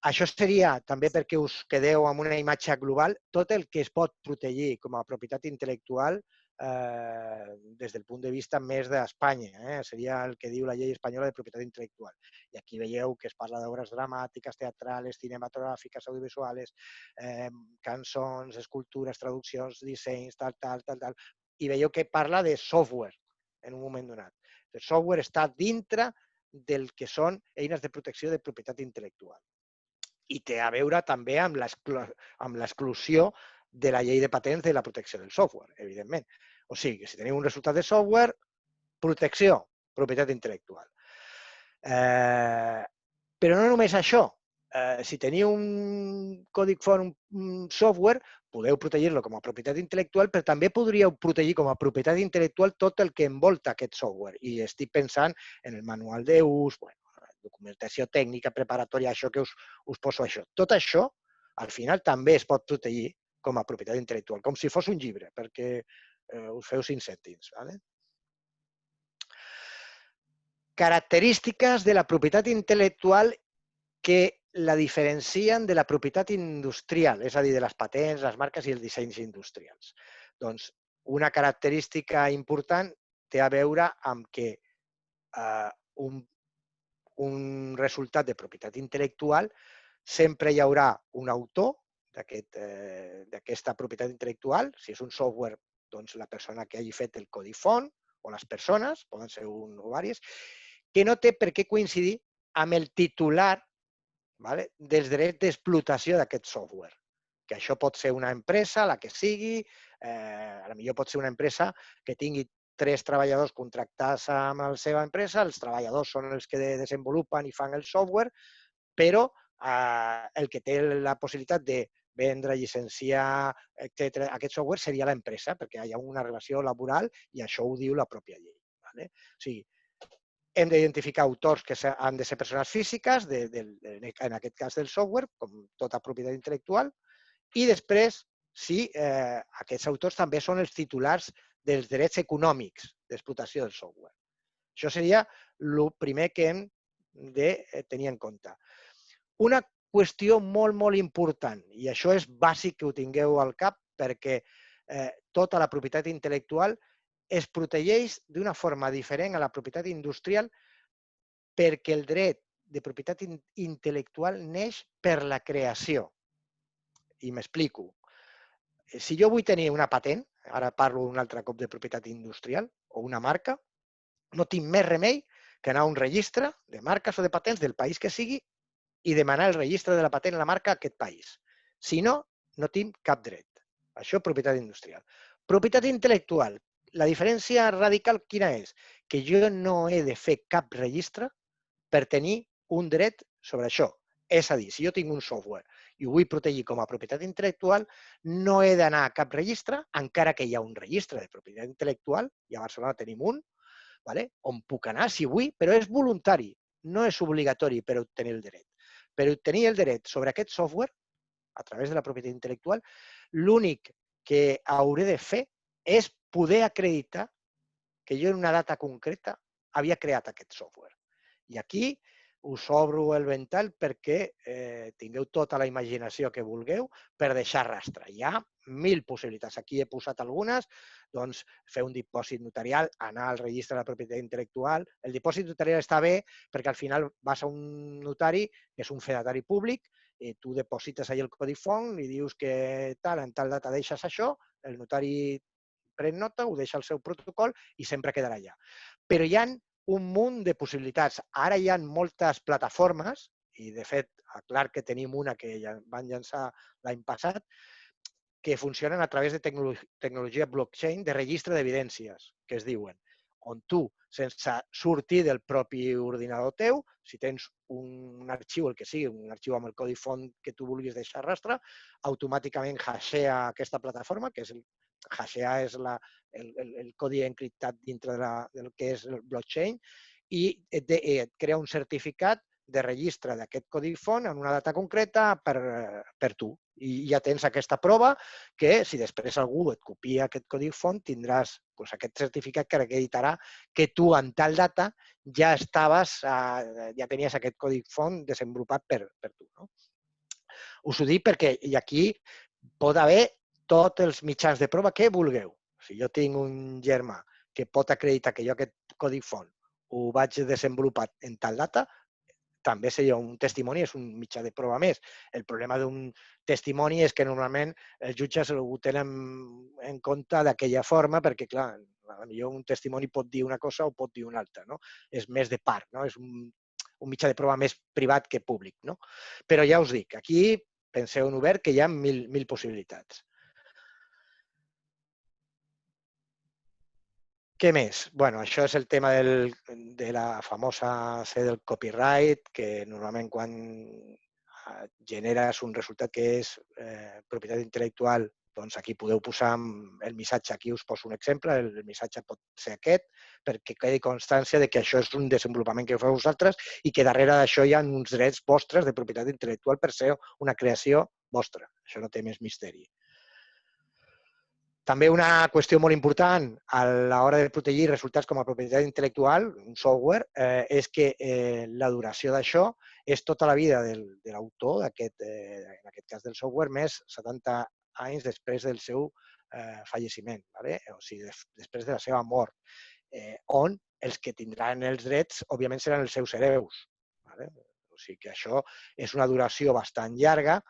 Això seria, també perquè us quedeu amb una imatge global, tot el que es pot protegir com a propietat intel·lectual des del punt de vista més d'Espanya. Seria el que diu la llei espanyola de propietat intel·lectual. I aquí veieu que es parla d'obres dramàtiques, teatrals, cinematogràfiques, audiovisuals, cançons, escultures, traduccions, dissenys, tal. I veieu que parla de software en un moment donat. El software està dintre del que són eines de protecció de propietat intel·lectual. I té a veure també amb l'exclusió de la llei de patents de la protecció del software, evidentment. O sigui, si teniu un resultat de software, protecció. propietat intel·lectual. Però no només això. Si teniu un codi font, un software, podeu protegir-lo com a propietat intel·lectual, però també podríeu protegir com a propietat intel·lectual tot el que envolta aquest software. I estic pensant en el manual d'ús, documentació tècnica, preparatòria, això que us poso això. Tot això, al final, també es pot protegir com a propietat intel·lectual, com si fos un llibre, perquè us feu 5 cèntims. Característiques de la propietat intel·lectual que la diferencien de la propietat industrial, és a dir, de les patents, les marques i els dissenys industrials. Doncs una característica important té a veure amb que un resultat de propietat intel·lectual sempre hi haurà un autor d'aquesta propietat intel·lectual. Si és un software, doncs la persona que hagi fet el codi font o les persones, poden ser un o diverses, que no té per què coincidir amb el titular dels drets d'explotació d'aquest software. Que això pot ser una empresa, la que sigui, potser pot ser una empresa que tingui 3 treballadors contractats amb la seva empresa, els treballadors són els que desenvolupen i fan el software, però el que té la possibilitat de vendre, llicenciar, etc., aquest software seria l'empresa, perquè hi ha una relació laboral i això ho diu la pròpia llei. O sigui, hem d'identificar autors que han de ser persones físiques, en aquest cas del software, com tota propietat intel·lectual, i després, si aquests autors també són els titulars dels drets econòmics d'explotació del software. Això seria el primer que hem de tenir en compte. Una qüestió molt, molt important, i això és bàsic que ho tingueu al cap, perquè tota la propietat intel·lectual es protegeix d'una forma diferent a la propietat industrial perquè el dret de propietat intel·lectual neix per la creació. I m'explico. Si jo vull tenir una patent, ara parlo un altre cop de propietat industrial o una marca, no tinc més remei que anar a un registre de marques o de patents del país que sigui i demanar el registre de la patent a la marca a aquest país. Si no, no tinc cap dret. Això, propietat industrial. Propietat intel·lectual. La diferència radical quina és? Que jo no he de fer cap registre per tenir un dret sobre això. És a dir, si jo tinc un software i ho vull protegir com a propietat intel·lectual, no he d'anar a cap registre, encara que hi ha un registre de propietat intel·lectual, i a Barcelona tenim un, on puc anar si vull, però és voluntari, no és obligatori per obtenir el dret. Per obtenir el dret sobre aquest software, a través de la propietat intel·lectual, l'únic que hauré de fer és poder acreditar que jo en una data concreta havia creat aquest software. I aquí us obro el ventall perquè tingueu tota la imaginació que vulgueu per deixar rastre. Hi ha 1000 possibilitats. Aquí he posat algunes, doncs fer un dipòsit notarial, anar al registre de la propietat intel·lectual. El dipòsit notarial està bé perquè al final vas a un notari, que és un fedatari públic, i tu deposites allà el codi font, li dius que en tal data deixes això, el notari pren nota, ho deixa al seu protocol i sempre quedarà allà. Però hi ha un munt de possibilitats. Ara hi ha moltes plataformes, i de fet a Clark que tenim una que van llançar l'any passat, que funcionen a través de tecnologia blockchain de registre d'evidències, que es diuen, on tu, sense sortir del propi ordinador teu, si tens un arxiu, el que sigui, un arxiu amb el codi font que tu vulguis deixar rastre, automàticament hashea aquesta plataforma, que és hashear és el codi encriptat dintre del que és el blockchain, i et crea un certificat de registre d'aquest codi font en una data concreta per tu. I ja tens aquesta prova que, si després algú et copia aquest codi font, tindràs aquest certificat que acreditarà que tu en tal data ja tenies aquest codi font desenvolupat per tu. Us ho dic perquè aquí pot haver tots els mitjans de prova que vulgueu. Si jo tinc un germà que pot acreditar que jo aquest codi font ho vaig desenvolupar en tal data, també seria un testimoni, és un mitjà de prova més. El problema d'un testimoni és que normalment els jutges ho tenen en compte d'aquella forma perquè, clar, potser un testimoni pot dir una cosa o pot dir una altra. És més de part, és un mitjà de prova més privat que públic. Però ja us dic, aquí penseu en obert que hi ha 1000 possibilitats. Què més? Bueno, això és el tema de la famosa C del copyright, que normalment quan generes un resultat que és propietat intel·lectual, doncs aquí podeu posar el missatge, aquí us poso un exemple, el missatge pot ser aquest, perquè quedi constància de que això és un desenvolupament que feu vosaltres i que darrere d'això hi ha uns drets vostres de propietat intel·lectual per ser una creació vostra. Això no té més misteri. També una qüestió molt important a l'hora de protegir resultats com a propietat intel·lectual, un software, és que la duració d'això és tota la vida de l'autor, en aquest cas del software, més 70 anys després del seu falleciment, o sigui, després de la seva mort, on els que tindran els drets, òbviament, seran els seus hereus. O sigui que això és una duració bastant llarga,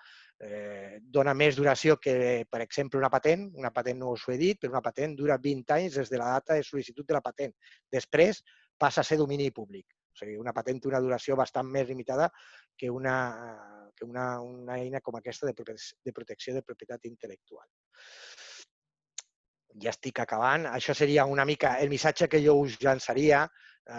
dona més duració que, per exemple, una patent. Una patent no us ho he dit, però una patent dura 20 anys des de la data de sol·licitud de la patent. Després passa a ser domini públic. O sigui, una patent té una duració bastant més limitada que una eina com aquesta de protecció de propietat intel·lectual. Ja estic acabant. Això seria una mica el missatge que jo us llançaria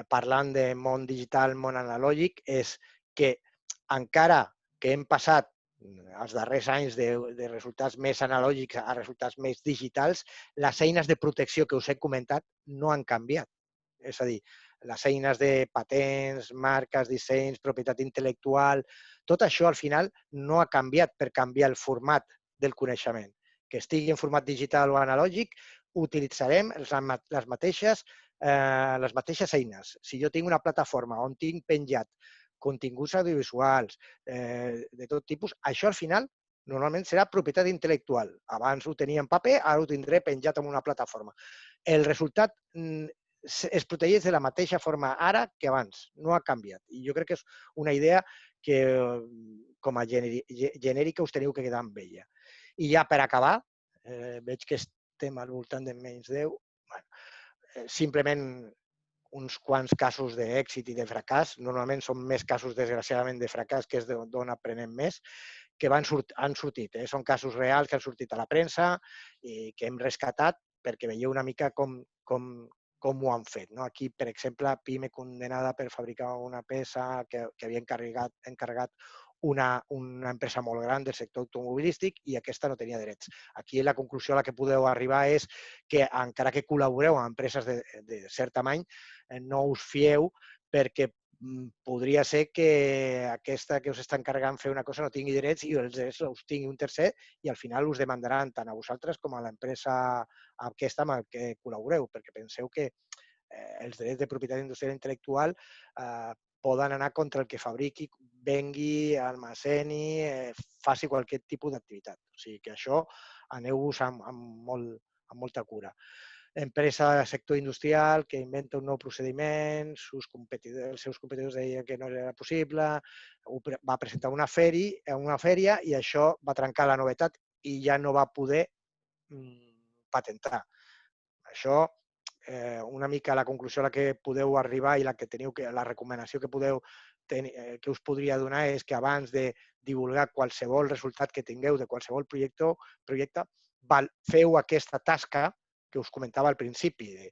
parlant de món digital, món analògic, és que encara que hem passat els darrers anys de resultats més analògics a resultats més digitals, les eines de protecció que us he comentat no han canviat. És a dir, les eines de patents, marques, dissenys, propietat intel·lectual, tot això al final no ha canviat per canviar el format del coneixement. Que estigui en format digital o analògic, utilitzarem les mateixes eines. Si jo tinc una plataforma on tinc penjat continguts audiovisuals, de tot tipus, això al final normalment serà propietat intel·lectual. Abans ho tenia en paper, ara ho tindré penjat en una plataforma. El resultat es protegeix de la mateixa forma ara que abans, no ha canviat. I jo crec que és una idea que com a genèrica us teniu que quedar amb ella. I ja per acabar, veig que estem al voltant de menys 10, simplement uns quants casos d'èxit i de fracàs, normalment són més casos, desgraciadament, de fracàs, que és d'on aprenem més, que han sortit. Són casos reals que han sortit a la premsa i que hem rescatat perquè veieu una mica com ho han fet. Aquí, per exemple, PIME condenada per fabricar una peça que havia encarregat una empresa molt gran del sector automobilístic i aquesta no tenia drets. Aquí la conclusió a la que podeu arribar és que encara que col·laboreu amb empreses de cert tamany, no us fieu perquè podria ser que aquesta que us està encarregant fer una cosa no tingui drets i els drets us tingui un tercer i al final us demandaran tant a vosaltres com a l'empresa aquesta amb la que col·laboreu, perquè penseu que els drets de propietat industrial intel·lectual poden anar contra el que fabriqui, vengui, almaceni, faci qualsevol tipus d'activitat. O sigui que això aneu-vos amb molta cura. Empresa del sector industrial que inventa un nou procediment, els seus competidors deien que no era possible, va presentar una fèria i això va trencar la novetat i ja no va poder patentar. Això, una mica la conclusió a la que podeu arribar i la recomanació que us podria donar és que abans de divulgar qualsevol resultat que tingueu de qualsevol projecte, feu aquesta tasca que us comentava al principi, de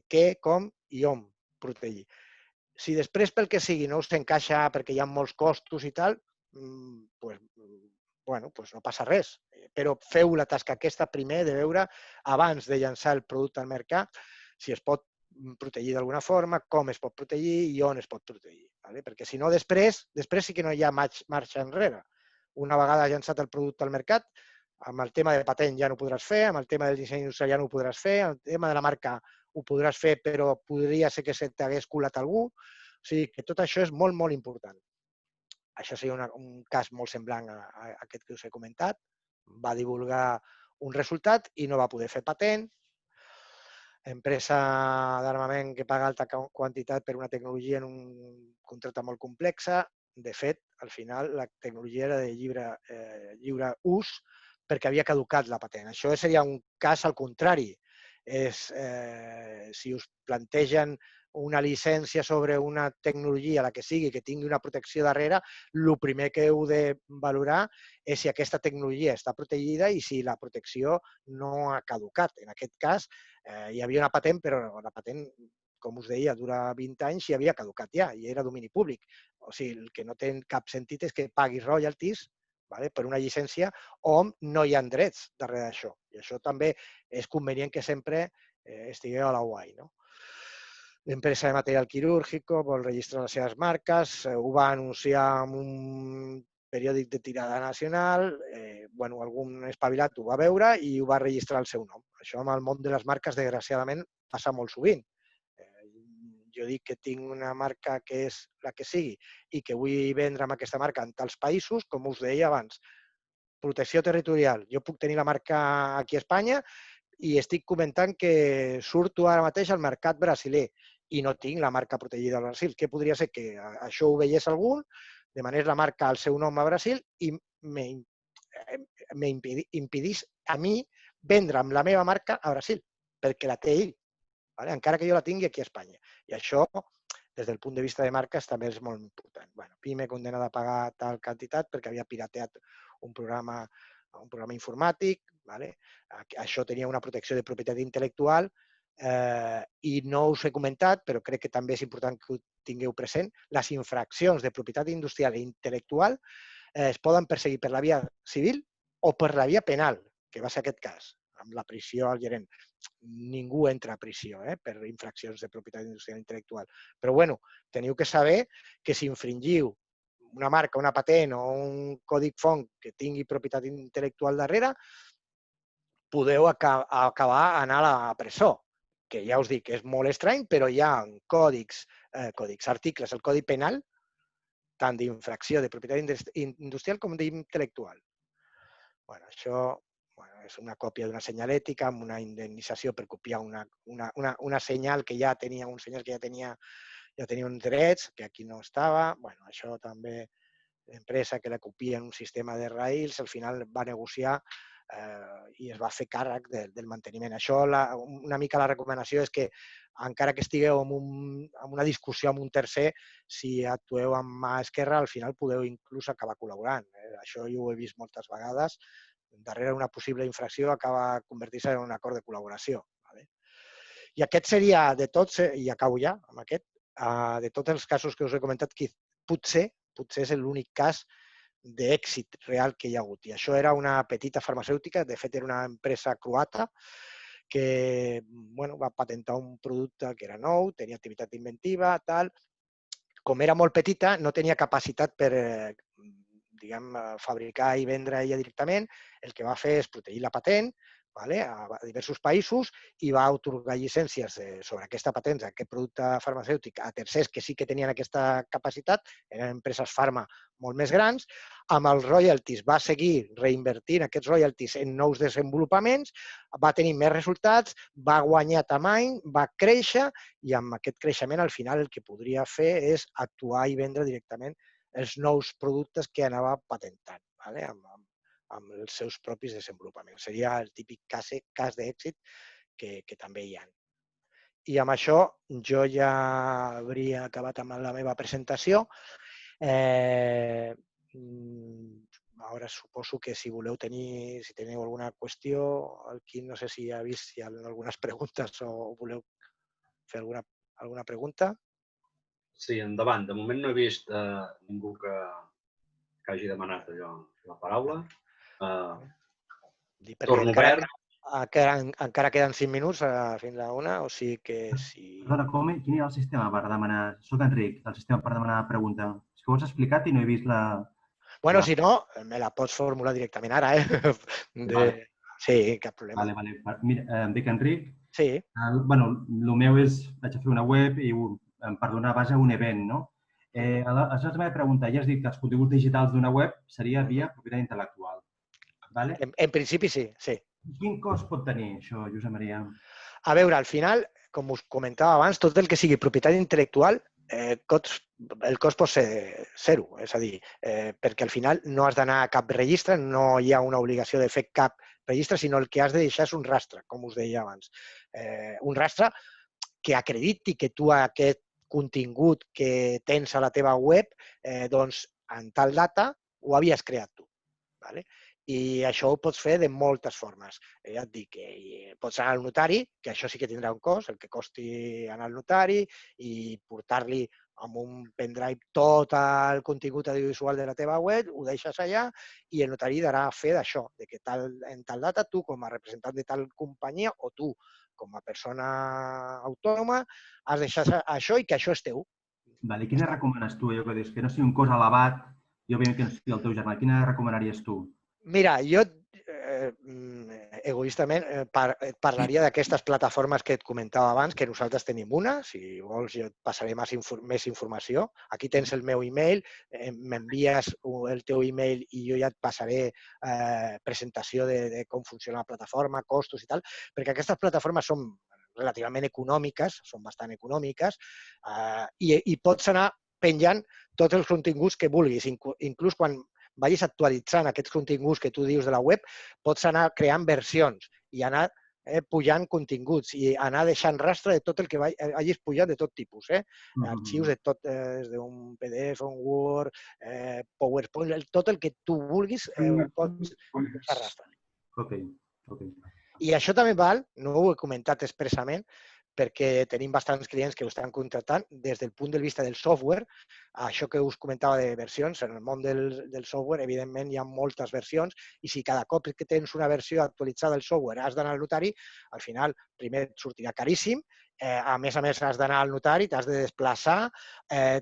què, com i on protegir. Si després, pel que sigui, no us encaixa perquè hi ha molts costos i tal, doncs no passa res. Però feu la tasca aquesta primer de veure, abans de llançar el producte al mercat, si es pot protegir d'alguna forma, com es pot protegir i on es pot protegir. Perquè si no, després sí que no hi ha marxa enrere. Una vegada llançat el producte al mercat, amb el tema de patent ja no ho podràs fer, amb el tema del disseny industrial ja no ho podràs fer, amb el tema de la marca ho podràs fer, però podria ser que se t'hagués colat algú. O sigui que tot això és molt, molt important. Això seria un cas molt semblant a aquest que us he comentat. Va divulgar un resultat i no va poder fer patent. Empresa d'armament que paga alta quantitat per una tecnologia en un contracte molt complexa. De fet, al final, la tecnologia era de lliure ús perquè havia caducat la patent. Això seria un cas al contrari. Si us plantegen una llicència sobre una tecnologia, la que sigui, que tingui una protecció darrere, el primer que heu de valorar és si aquesta tecnologia està protegida i si la protecció no ha caducat. En aquest cas, hi havia una patent, però la patent, com us deia, dura 20 anys i havia caducat ja, i era domini públic. O sigui, el que no té cap sentit és que paguis royalties per una llicència on no hi ha drets darrere d'això. I això també és convenient que sempre estigueu a la UAI. L'empresa de material quirúrgico vol registrar les seves marques, ho va anunciar en un periòdic de tirada nacional, algun espavilat ho va veure i ho va registrar el seu nom. Això amb el món de les marques, desgraciadament, passa molt sovint. Jo dic que tinc una marca que és la que sigui i que vull vendre amb aquesta marca en tals països, com us deia abans, protecció territorial. Jo puc tenir la marca aquí a Espanya i estic comentant que surto ara mateix al mercat brasiler i no tinc la marca protegida al Brasil. Què podria ser? Que això ho veiés algú, demanés la marca al seu nom a Brasil i m'impedís a mi vendre amb la meva marca a Brasil, perquè la té ell, encara que jo la tingui aquí a Espanya. I això, des del punt de vista de marques, també és molt important. PIME condenada a pagar tal quantitat perquè havia pirateat un programa informàtic. Això tenia una protecció de propietat intel·lectual i no us he comentat, però crec que també és important que ho tingueu present, les infraccions de propietat industrial i intel·lectual es poden perseguir per la via civil o per la via penal, que va ser aquest cas, amb la prisió al gerent. Ningú entra a prisió per infraccions de propietat industrial i intel·lectual. Però, teniu que saber que si infringiu una marca, una patent o un còdic font que tingui propietat intel·lectual darrere, podeu acabar anar a la presó, que ja us dic, és molt estrany, però hi ha còdics, articles, el Codi Penal, tant d'infracció de propietat industrial com d'intel·lectual. Això és una còpia d'una senyalètica amb una indemnització per copiar una senyal que ja tenia, un senyal que ja tenia uns drets, que aquí no estava. Això també, l'empresa que la copia en un sistema de rails, al final va negociar i es va fer càrrec del manteniment. Això, una mica la recomanació és que, encara que estigueu en una discussió amb un tercer, si actueu amb mà esquerra, al final podeu inclús acabar col·laborant. Això jo ho he vist moltes vegades. Darrere una possible infracció acaba convertint-se en un acord de col·laboració. I aquest seria, de tots, i acabo ja amb aquest, de tots els casos que us he comentat, que potser és l'únic cas d'èxit real que hi ha hagut. I això era una petita farmacèutica, de fet era una empresa croata, que va patentar un producte que era nou, tenia activitat inventiva, tal. Com era molt petita, no tenia capacitat per fabricar i vendre ella directament. El que va fer és protegir la patent a diversos països i va atorgar llicències sobre aquesta patent, aquest producte farmacèutic, a tercers que sí que tenien aquesta capacitat, eren empreses farma molt més grans. Amb els royalties va seguir reinvertint aquests royalties en nous desenvolupaments, va tenir més resultats, va guanyar tamany, va créixer i amb aquest creixement al final el que podria fer és actuar i vendre directament els nous productes que anava patentant amb els seus propis desenvolupaments. Seria el típic cas d'èxit que també hi ha. I amb això jo ja hauria acabat amb la meva presentació. Ara suposo que si teniu alguna qüestió, el Quim no sé si ha vist si hi ha algunes preguntes o voleu fer alguna pregunta. Sí, endavant. De moment no he vist ningú que hagi demanat allò, la paraula. Torno verd. Encara queden 5 minuts fins a una, o sigui que si... Perdona, quin era el sistema per demanar... Soc Enric, el sistema per demanar pregunta. És que ho has explicat i no he vist la... Bueno, si no, me la pots formular directament ara, Sí, cap problema. Vale. Mira, em dic Enric. Sí. El meu és... Vaig a fer una web i per donar base a un event, no? Aleshores, la meva pregunta, ja has dit que els continguts digitals d'una web seria via propietat intel·lectual. En principi, sí. Quin cost pot tenir això, Josep Maria? A veure, al final, com us comentava abans, tot el que sigui propietat intel·lectual, el cost pot ser zero. És a dir, perquè al final no has d'anar a cap registre, no hi ha una obligació de fer cap registre, sinó el que has de deixar és un rastre, com us deia abans. Un rastre que acrediti que tu aquest contingut que tens a la teva web, doncs en tal data ho havies creat tu. Vale? I això ho pots fer de moltes formes. Ja et dic, pots anar al notari, que això sí que tindrà un cost, el que costi anar al notari i portar-li amb un pendrive tot el contingut audiovisual de la teva web, ho deixes allà i el notari darà fe d'això, de que en tal data tu com a representant de tal companyia o tu com a persona autònoma has deixat això i que això és teu. Vale, quina recomanes tu? Allò que dius, que no sigui un cost elevat i òbviament que no sigui el teu germà. Quina recomanaries tu? Mira, jo egoistament parlaria d'aquestes plataformes que et comentava abans, que nosaltres tenim una, si vols jo et passaré més informació. Aquí tens el meu e-mail, m'envies el teu e-mail i jo ja et passaré presentació de com funciona la plataforma, costos i tal, perquè aquestes plataformes són relativament econòmiques, són bastant econòmiques, i pots anar penjant tots els continguts que vulguis, inclús quan vagis actualitzant aquests continguts que tu dius de la web, pots anar creant versions i anar pujant continguts i anar deixant rastre de tot el que hagis pujat de tot tipus. Arxius de tot, des d'un PDF, un Word, PowerPoint, tot el que tu vulguis pots deixar rastre. Ok. I això també val, no ho he comentat expressament, perquè tenim bastants clients que ho estan contractant des del punt de vista del software. Això que us comentava de versions, en el món del software, evidentment, hi ha moltes versions i si cada cop que tens una versió actualitzada del software has d'anar al notari, al final, primer et sortirà caríssim, a més has d'anar al notari, t'has de desplaçar.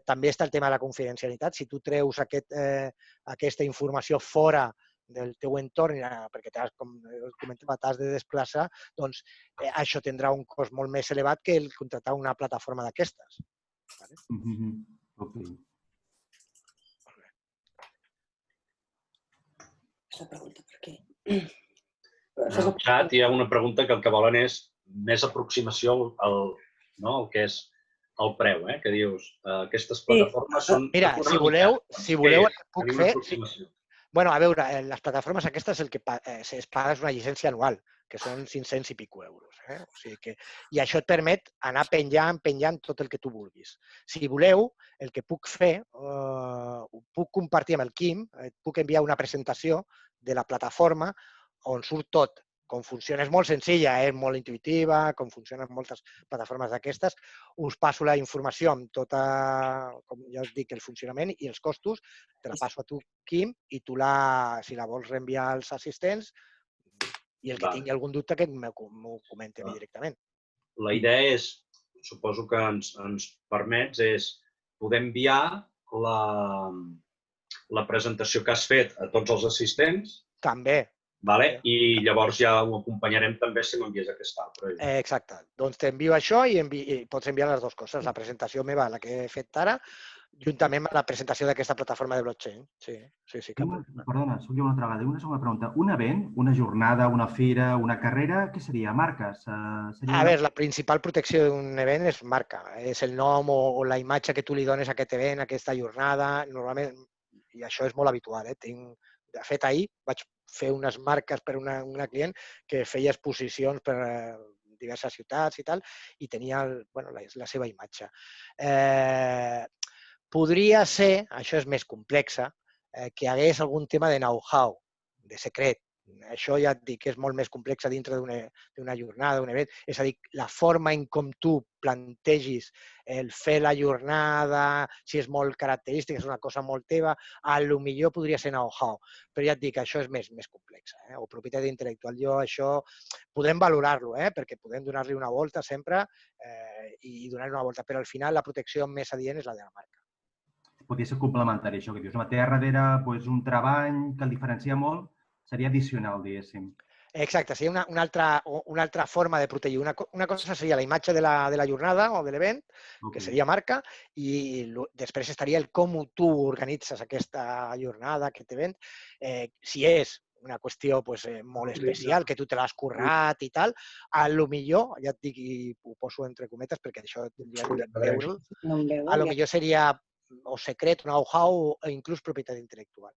També està el tema de la confidencialitat. Si tu treus aquesta informació fora del teu entorn, perquè com comentava, t'has de desplaçar, doncs això tindrà un cost molt més elevat que el contractar una plataforma d'aquestes. Ok. La pregunta per què? En el xat hi ha una pregunta que el que volen és més aproximació al que és el preu, que dius, aquestes plataformes són... Mira, si voleu, puc fer... Bueno, a veure, les plataformes aquestes el que es paga és una llicència anual, que són 500 i pico euros. O sigui que, i això et permet anar penjant tot el que tu vulguis. Si voleu, el que puc fer, ho puc compartir amb el Quim, et puc enviar una presentació de la plataforma on surt tot, com funciona. És molt senzilla, és molt intuïtiva, com funcionen moltes plataformes d'aquestes. Us passo la informació amb tota, com ja us dic, el funcionament i els costos. Te la passo a tu, Quim, i tu, si la vols reenviar als assistents, i el que tingui algun dubte que m'ho comenti directament. La idea és, suposo que ens permets, és poder enviar la presentació que has fet a tots els assistents. També. I llavors ja ho acompanyarem també si m'envies aquesta altra. Exacte. Doncs t'envio això i pots enviar les dues coses. La presentació meva, la que he fet ara, juntament amb la presentació d'aquesta plataforma de blockchain. Sí. Perdona, soc jo una altra vegada. Una segona pregunta. Un event, una jornada, una fira, una carrera, què seria? Marques? A veure, la principal protecció d'un event és marca. És el nom o la imatge que tu li dones a aquest event, a aquesta jornada. Normalment, i això és molt habitual. De fet, ahir vaig fer unes marques per una client que feia exposicions per diverses ciutats i tal, i tenia la seva imatge. Podria ser, això és més complexa, que hi hagués algun tema de know-how, de secret. Això ja et dic que és molt més complex dintre d'una jornada, d'un event. És a dir, la forma en com tu plantegis el fer la jornada, si és molt característica, és una cosa molt teva, potser podria ser know-how. Però ja et dic que això és més complex. O propietat intel·lectual. Jo això podem valorar-lo, perquè podem donar-li una volta sempre i donar-li una volta. Però al final la protecció més adient és la de la marca. Podria ser complementari, això que dius. Té darrere un treball que el diferencia molt, seria addicional, diguéssim. Exacte, seria una altra forma de protegir. Una cosa seria la imatge de la jornada o de l'event, que seria marca, i després estaria el com tu organitzes aquesta jornada, aquest event. Si és una qüestió molt especial, que tu te l'has currat i tal, potser, ja et dic i ho poso entre cometes perquè això tindria que veure-ho, potser seria o secret, know-how o inclús propietat intel·lectual.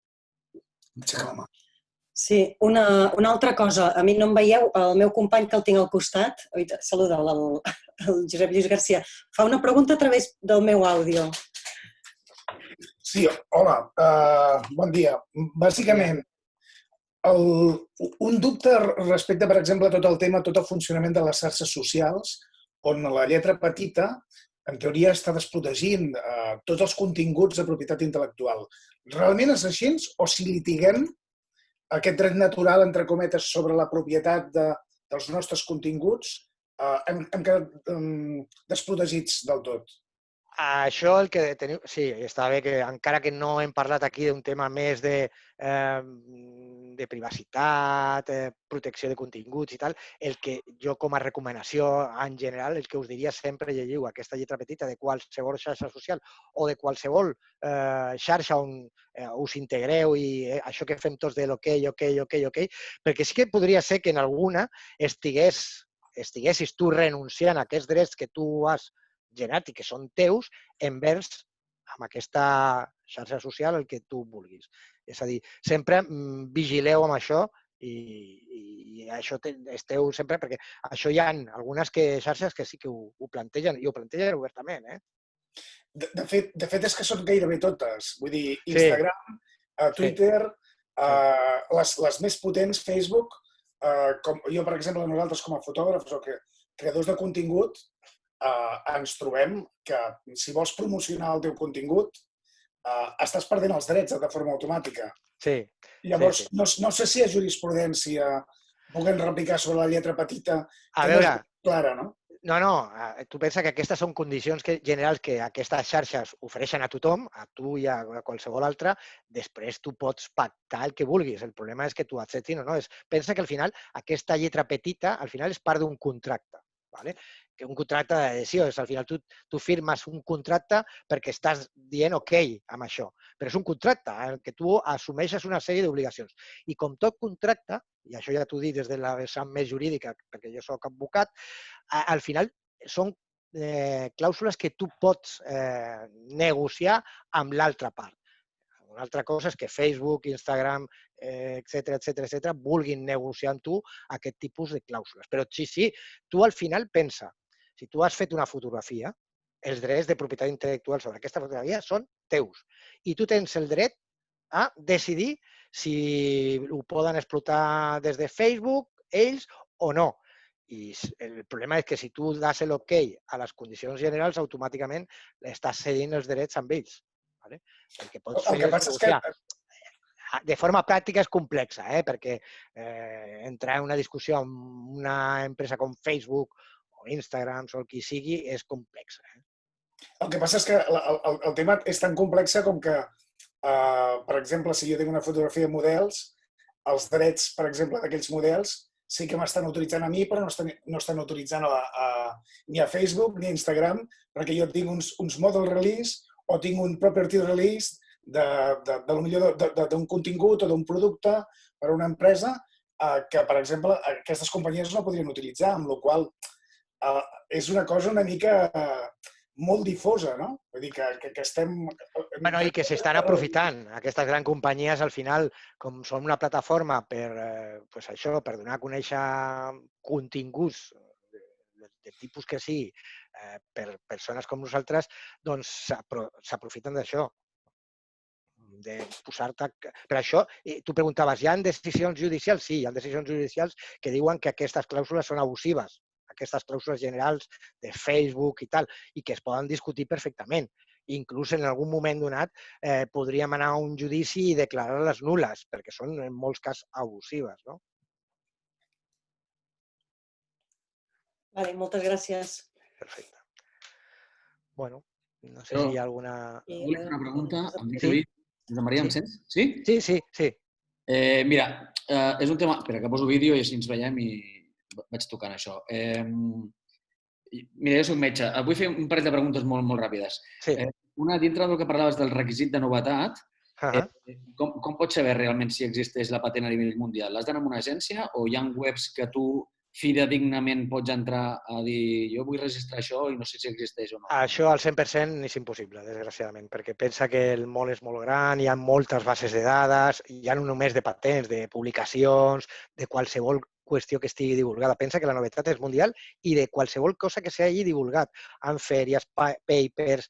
Sí, una altra cosa. A mi no em veieu, el meu company que el tinc al costat, saluda'l, el Josep Lluís Garcia, fa una pregunta a través del meu àudio. Sí, hola, bon dia. Bàsicament, un dubte respecte, per exemple, a tot el tema, tot el funcionament de les xarxes socials, on la lletra petita, en teoria, està desprotegint tots els continguts de propietat intel·lectual. Realment és així o si litiguem aquest dret natural, entre cometes, sobre la propietat dels nostres continguts, hem quedat desprotegits del tot? Això el que teniu... Sí, està bé que encara que no hem parlat aquí d'un tema més de privacitat, protecció de continguts i tal, el que jo com a recomanació en general, el que us diria sempre, llegiu aquesta lletra petita de qualsevol xarxa social o de qualsevol xarxa on us integreu i això que fem tots de l'ok, perquè sí que podria ser que en alguna estiguessis tu renunciant a aquests drets que tu has generat i que són teus envers amb aquesta xarxa social el que tu vulguis. És a dir, sempre vigileu amb això i això esteu sempre, perquè això hi ha algunes xarxes que sí que ho plantegen i ho plantegen obertament. De fet, és que són gairebé totes. Vull dir, Instagram, Twitter, les més potents, Facebook, jo, per exemple, nosaltres com a fotògrafs o creadors de contingut, ens trobem que si vols promocionar el teu contingut, estàs perdent els drets de forma automàtica. Sí. Llavors, no sé si hi ha jurisprudència puguem replicar sobre la lletra petita, que no és clara, no? No, tu pensa que aquestes són condicions generals que aquestes xarxes ofereixen a tothom, a tu i a qualsevol altre, després tu pots pactar el que vulguis. El problema és que tu acceptis o no. Pensa que al final aquesta lletra petita al final és part d'un contracte. Que un contracte d'adhesió, al final tu firmes un contracte perquè estàs dient ok amb això, però és un contracte en què tu assumeixes una sèrie d'obligacions. I com tot contracte, i això ja t'ho dic des de la vessant més jurídica, perquè jo soc advocat, al final són clàusules que tu pots negociar amb l'altra part. Una altra cosa és que Facebook, Instagram, etcètera, vulguin negociar amb tu aquest tipus de clàusules. Però sí, tu al final pensa, si tu has fet una fotografia, els drets de propietat intel·lectual sobre aquesta fotografia són teus. I tu tens el dret a decidir si ho poden explotar des de Facebook, ells o no. I el problema és que si tu das l'ok a les condicions generals, automàticament estàs cedint els drets amb ells. El que pots fer és negociar. De forma pràctica és complexa, perquè entrar en una discussió amb una empresa com Facebook o Instagram o el que sigui és complexa. El que passa és que el tema és tan complex com que, per exemple, si jo tinc una fotografia de models, els drets, per exemple, d'aquells models sí que m'estan autoritzant a mi, però no estan autoritzant ni a Facebook ni a Instagram, perquè jo tinc uns model release o tinc un property release d'un contingut o d'un producte per a una empresa que, per exemple, aquestes companyies no podrien utilitzar, amb la qual és una cosa una mica molt difosa, no? Vull dir que estem... Bueno, i que s'estan aprofitant. Aquestes grans companyies, al final, com són una plataforma per donar a conèixer continguts de tipus que sigui per persones com nosaltres, doncs s'aprofiten d'això. De posar-te... Per això, tu preguntaves, hi ha decisions judicials? Sí, hi ha decisions judicials que diuen que aquestes clàusules són abusives, aquestes clàusules generals de Facebook i tal, i que es poden discutir perfectament. Inclús en algun moment donat podríem anar a un judici i declarar-les nul·les, perquè són en molts casos abusives, no? Vale, moltes gràcies. Perfecte. Bueno, no sé si hi ha alguna... Vull fer una pregunta. Em dic David. Josep Maria, em sents? Sí? Sí. Mira, és un tema... Espera, que poso vídeo i així ens veiem i vaig tocant això. Mira, jo soc metge. Vull fer un parell de preguntes molt ràpides. Sí. Una, dintre del que parlaves del requisit de novetat, com pots saber realment si existeix la patent a nivell mundial? L'has d'anar a una agència o hi ha webs que tu fidedignament pots entrar a dir jo vull registrar això i no sé si existeix o no. Això al 100% és impossible, desgraciadament, perquè pensa que el món és molt gran, hi ha moltes bases de dades, ja no només de patents, de publicacions, de qualsevol qüestió que estigui divulgada. Pensa que la novetat és mundial i de qualsevol cosa que s'hagi divulgat en fèries, papers,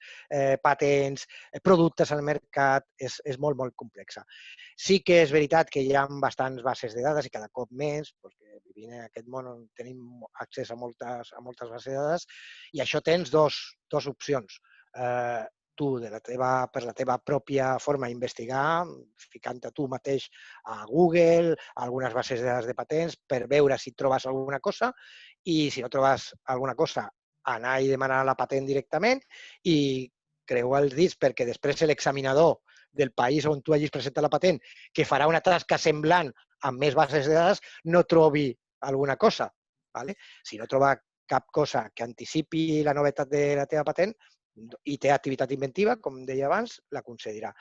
patents, productes al mercat, és molt, molt complexa. Sí que és veritat que hi ha bastants bases de dades i cada cop més, perquè vivim en aquest món on tenim accés a moltes bases de dades, i això tens dos opcions. Tu, per la teva pròpia forma d'investigar, ficant-te tu mateix a Google, a algunes bases de dades de patents, per veure si trobes alguna cosa, i si no trobes alguna cosa, anar i demanar la patent directament i creuar els dits perquè després l'examinador del país on tu hagis presentat la patent, que farà una tasca semblant amb més bases de dades, no trobi alguna cosa. ¿Vale? Si no troba cap cosa que anticipi la novetat de la teva patent i té activitat inventiva, com deia abans, la concedirà.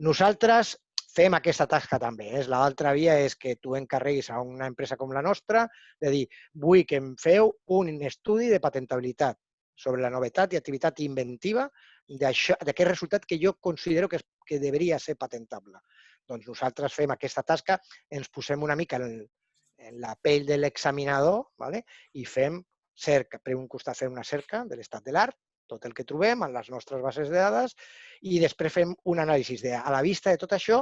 Nosaltres fem aquesta tasca també. L'altra via és que tu encarreguis a una empresa com la nostra de dir vull que em feu un estudi de patentabilitat sobre la novetat i activitat inventiva d'aquest resultat que jo considero que deveria ser patentable. Doncs nosaltres fem aquesta tasca, ens posem una mica en la pell de l'examinador, ¿vale? I fem cerca. Per un costat fem una cerca de l'estat de l'art, tot el que trobem en les nostres bases de dades, i després fem un anàlisi de, a la vista de tot això,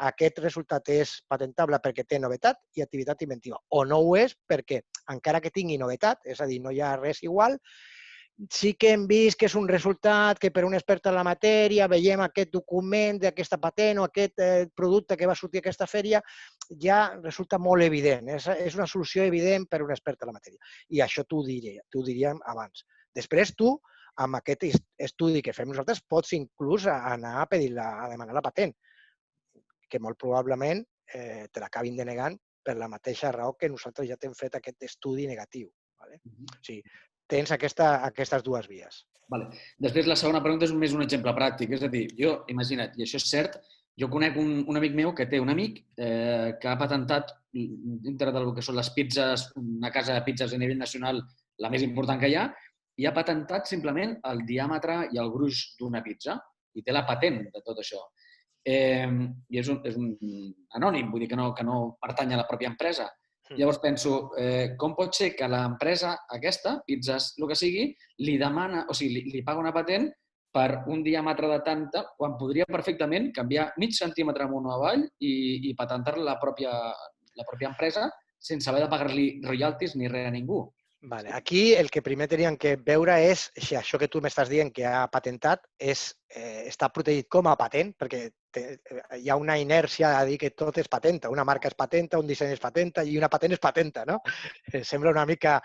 aquest resultat és patentable perquè té novetat i activitat inventiva, o no ho és perquè, encara que tingui novetat, és a dir, no hi ha res igual, sí que hem vist que és un resultat que per un expert en la matèria veiem aquest document d'aquesta patent o aquest producte que va sortir a aquesta fèria, ja resulta molt evident. És una solució evident per un expert en la matèria. I això t'ho diríem abans. Després tu, amb aquest estudi que fem nosaltres, pots inclús anar a demanar la patent, que molt probablement te l'acabin denegant per la mateixa raó que nosaltres ja t'hem fet aquest estudi negatiu. O sigui, tens aquestes dues vies. Vale. Després, la segona pregunta és més un exemple pràctic. És a dir, jo, imagina't, i això és cert, jo conec un amic meu que té un amic que ha patentat, dintre del que són les pizzas, una casa de pizzas a nivell nacional, la més important que hi ha, i ha patentat simplement el diàmetre i el gruix d'una pizza i té la patent de tot això. I és un anònim, vull dir que no pertany a la pròpia empresa. Llavors penso, com pot ser que l'empresa aquesta, pizzas, el que sigui, li demana, o sigui, li paga una patent per un diàmetre de tanta, quan podria perfectament canviar mig centímetre amunt o avall i patentar-la la pròpia empresa sense haver de pagar-li royalties ni res a ningú. Vale. Aquí el que primer teníem que veure és si això que tu m'estàs dient que ha patentat està protegit com a patent, perquè hi ha una inèrcia a dir que tot és patenta. Una marca és patenta, un disseny és patenta i una patent és patenta, no? Sembla una mica...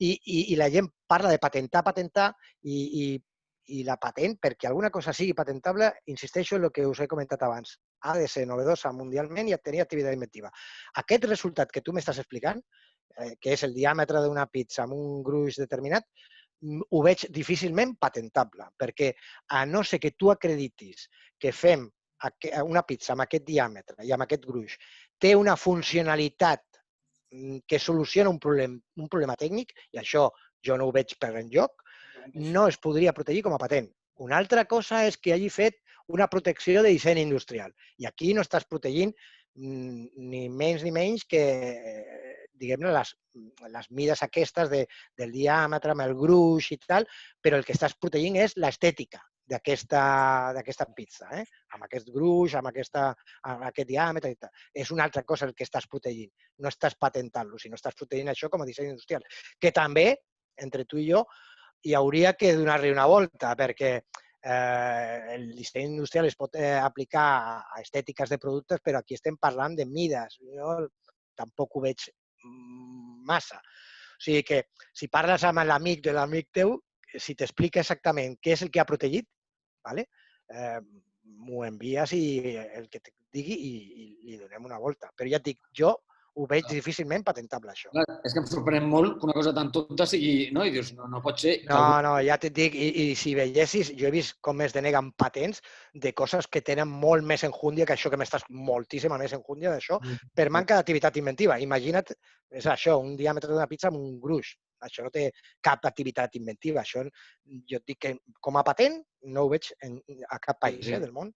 I la gent parla de patentar i la patent, perquè alguna cosa sigui patentable, insisteixo en el que us he comentat abans, ha de ser novedosa mundialment i tenir activitat inventiva. Aquest resultat que tu m'estàs explicant, que és el diàmetre d'una pizza amb un gruix determinat, ho veig difícilment patentable, perquè a no ser que tu acreditis que fem una pizza amb aquest diàmetre i amb aquest gruix té una funcionalitat que soluciona un problema tècnic, i això jo no ho veig per enlloc, no es podria protegir com a patent. Una altra cosa és que hagi fet una protecció de disseny industrial. I aquí no estàs protegint ni menys que, diguem-ne, les mides aquestes del diàmetre, amb el gruix i tal, però el que estàs protegint és l'estètica d'aquesta pizza, amb aquest gruix, amb aquest diàmetre i tal. És una altra cosa el que estàs protegint. No estàs patentant-lo, sinó estàs protegint això com a disseny industrial. Que també, entre tu i jo, hi hauria que donar-li una volta, perquè el disseny industrial es pot aplicar a estètiques de productes, però aquí estem parlant de mides. Jo tampoc ho veig massa. O sigui que si parles amb l'amic de l'amic teu, si t'explica exactament què és el que ha protegit, m'ho envies i el que et digui i li donem una volta. Però ja et dic, jo ho veig difícilment patentable, això. Clar, és que em sorprèn molt que una cosa tan tonta sigui... No? I dius, no pot ser... No, ja t'ho dic, i si veiessis, jo he vist com es deneguen patents de coses que tenen molt més enjúndia que això, que m'estàs moltíssima més enjúndia d'això, per manca d'activitat inventiva. Imagina't, és això, un diàmetre d'una pizza amb un gruix. Això no té cap activitat inventiva. Això, jo et dic que com a patent no ho veig a cap país del món.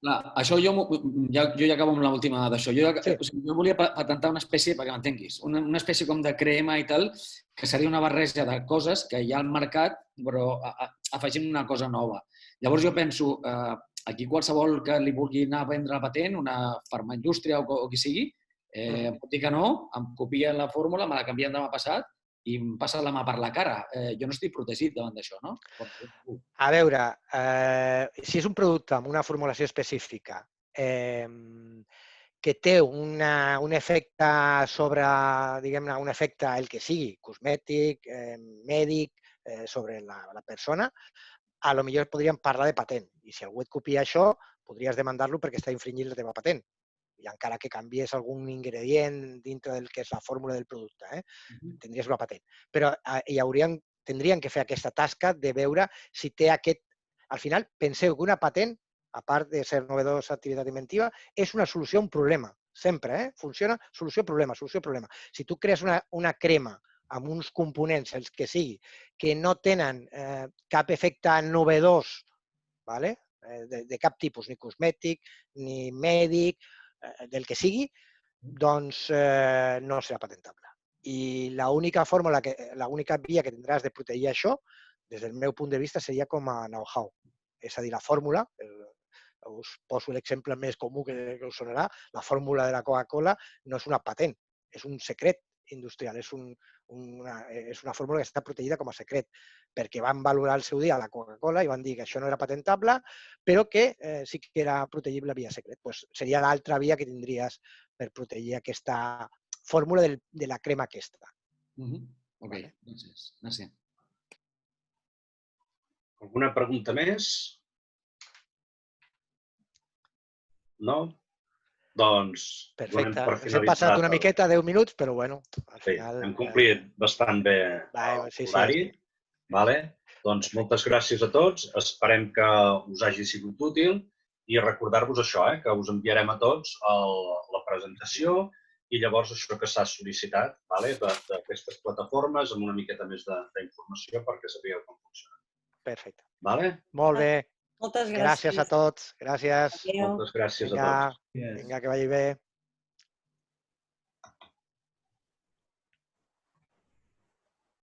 Clar, això jo ja acabo amb l'última d'això. Jo volia patentar una espècie, perquè m'entenguis, una espècie com de crema i tal, que seria una barreja de coses que hi ha al mercat, però afegim una cosa nova. Llavors jo penso, aquí qualsevol que li vulgui anar a vendre la patent, una farmaindústria o qui sigui, em pot dir que no, em copia la fórmula, me la canvien demà passat i em passa la mà per la cara. Jo no estic protegit davant d'això, no? A veure, si és un producte amb una formulació específica que té un efecte sobre, diguem-ne, un efecte, el que sigui, cosmètic, mèdic, sobre la persona, a lo millor podríem parlar de patent. I si algú et copia això, podries demandar-lo perquè està infringint la teva patent. I encara que canvies algun ingredient dintre del que és la fórmula del producte, tindries una patent. Però tindrien que fer aquesta tasca de veure si té aquest... Al final, penseu que una patent, a part de ser novedosa activitat inventiva, és una solució a un problema. Sempre, funciona solució-problema, solució-problema. Si tu crees una crema amb uns components, els que sigui, que no tenen cap efecte novedós, de cap tipus, ni cosmètic, ni mèdic, del que sigui, doncs no serà patentable. I l'única via que tindràs de protegir això, des del meu punt de vista, seria com a know-how. És a dir, la fórmula, us poso l'exemple més comú que us sonarà, la fórmula de la Coca-Cola no és una patent, és un secret industrial, és una fórmula que està protegida com a secret, perquè van valorar el seu dia la Coca-Cola i van dir que això no era patentable, però que sí que era protegible via secret. Seria l'altra via que tindries per protegir aquesta fórmula de la crema aquesta. Ok, gràcies. Alguna pregunta més? No? Doncs perfecte. Ens hem passat una miqueta, 10 minuts, però bueno, al final... Hem complit bastant bé l'horari. Doncs moltes gràcies a tots. Esperem que us hagi sigut útil i recordar-vos això, que us enviarem a tots la presentació i llavors això que s'ha sol·licitat d'aquestes plataformes amb una miqueta més d'informació perquè sapigueu com funciona. Perfecte. Molt bé. Moltes gràcies. Gràcies a tots. Gràcies. Moltes gràcies a tots. Vinga, que vagi bé.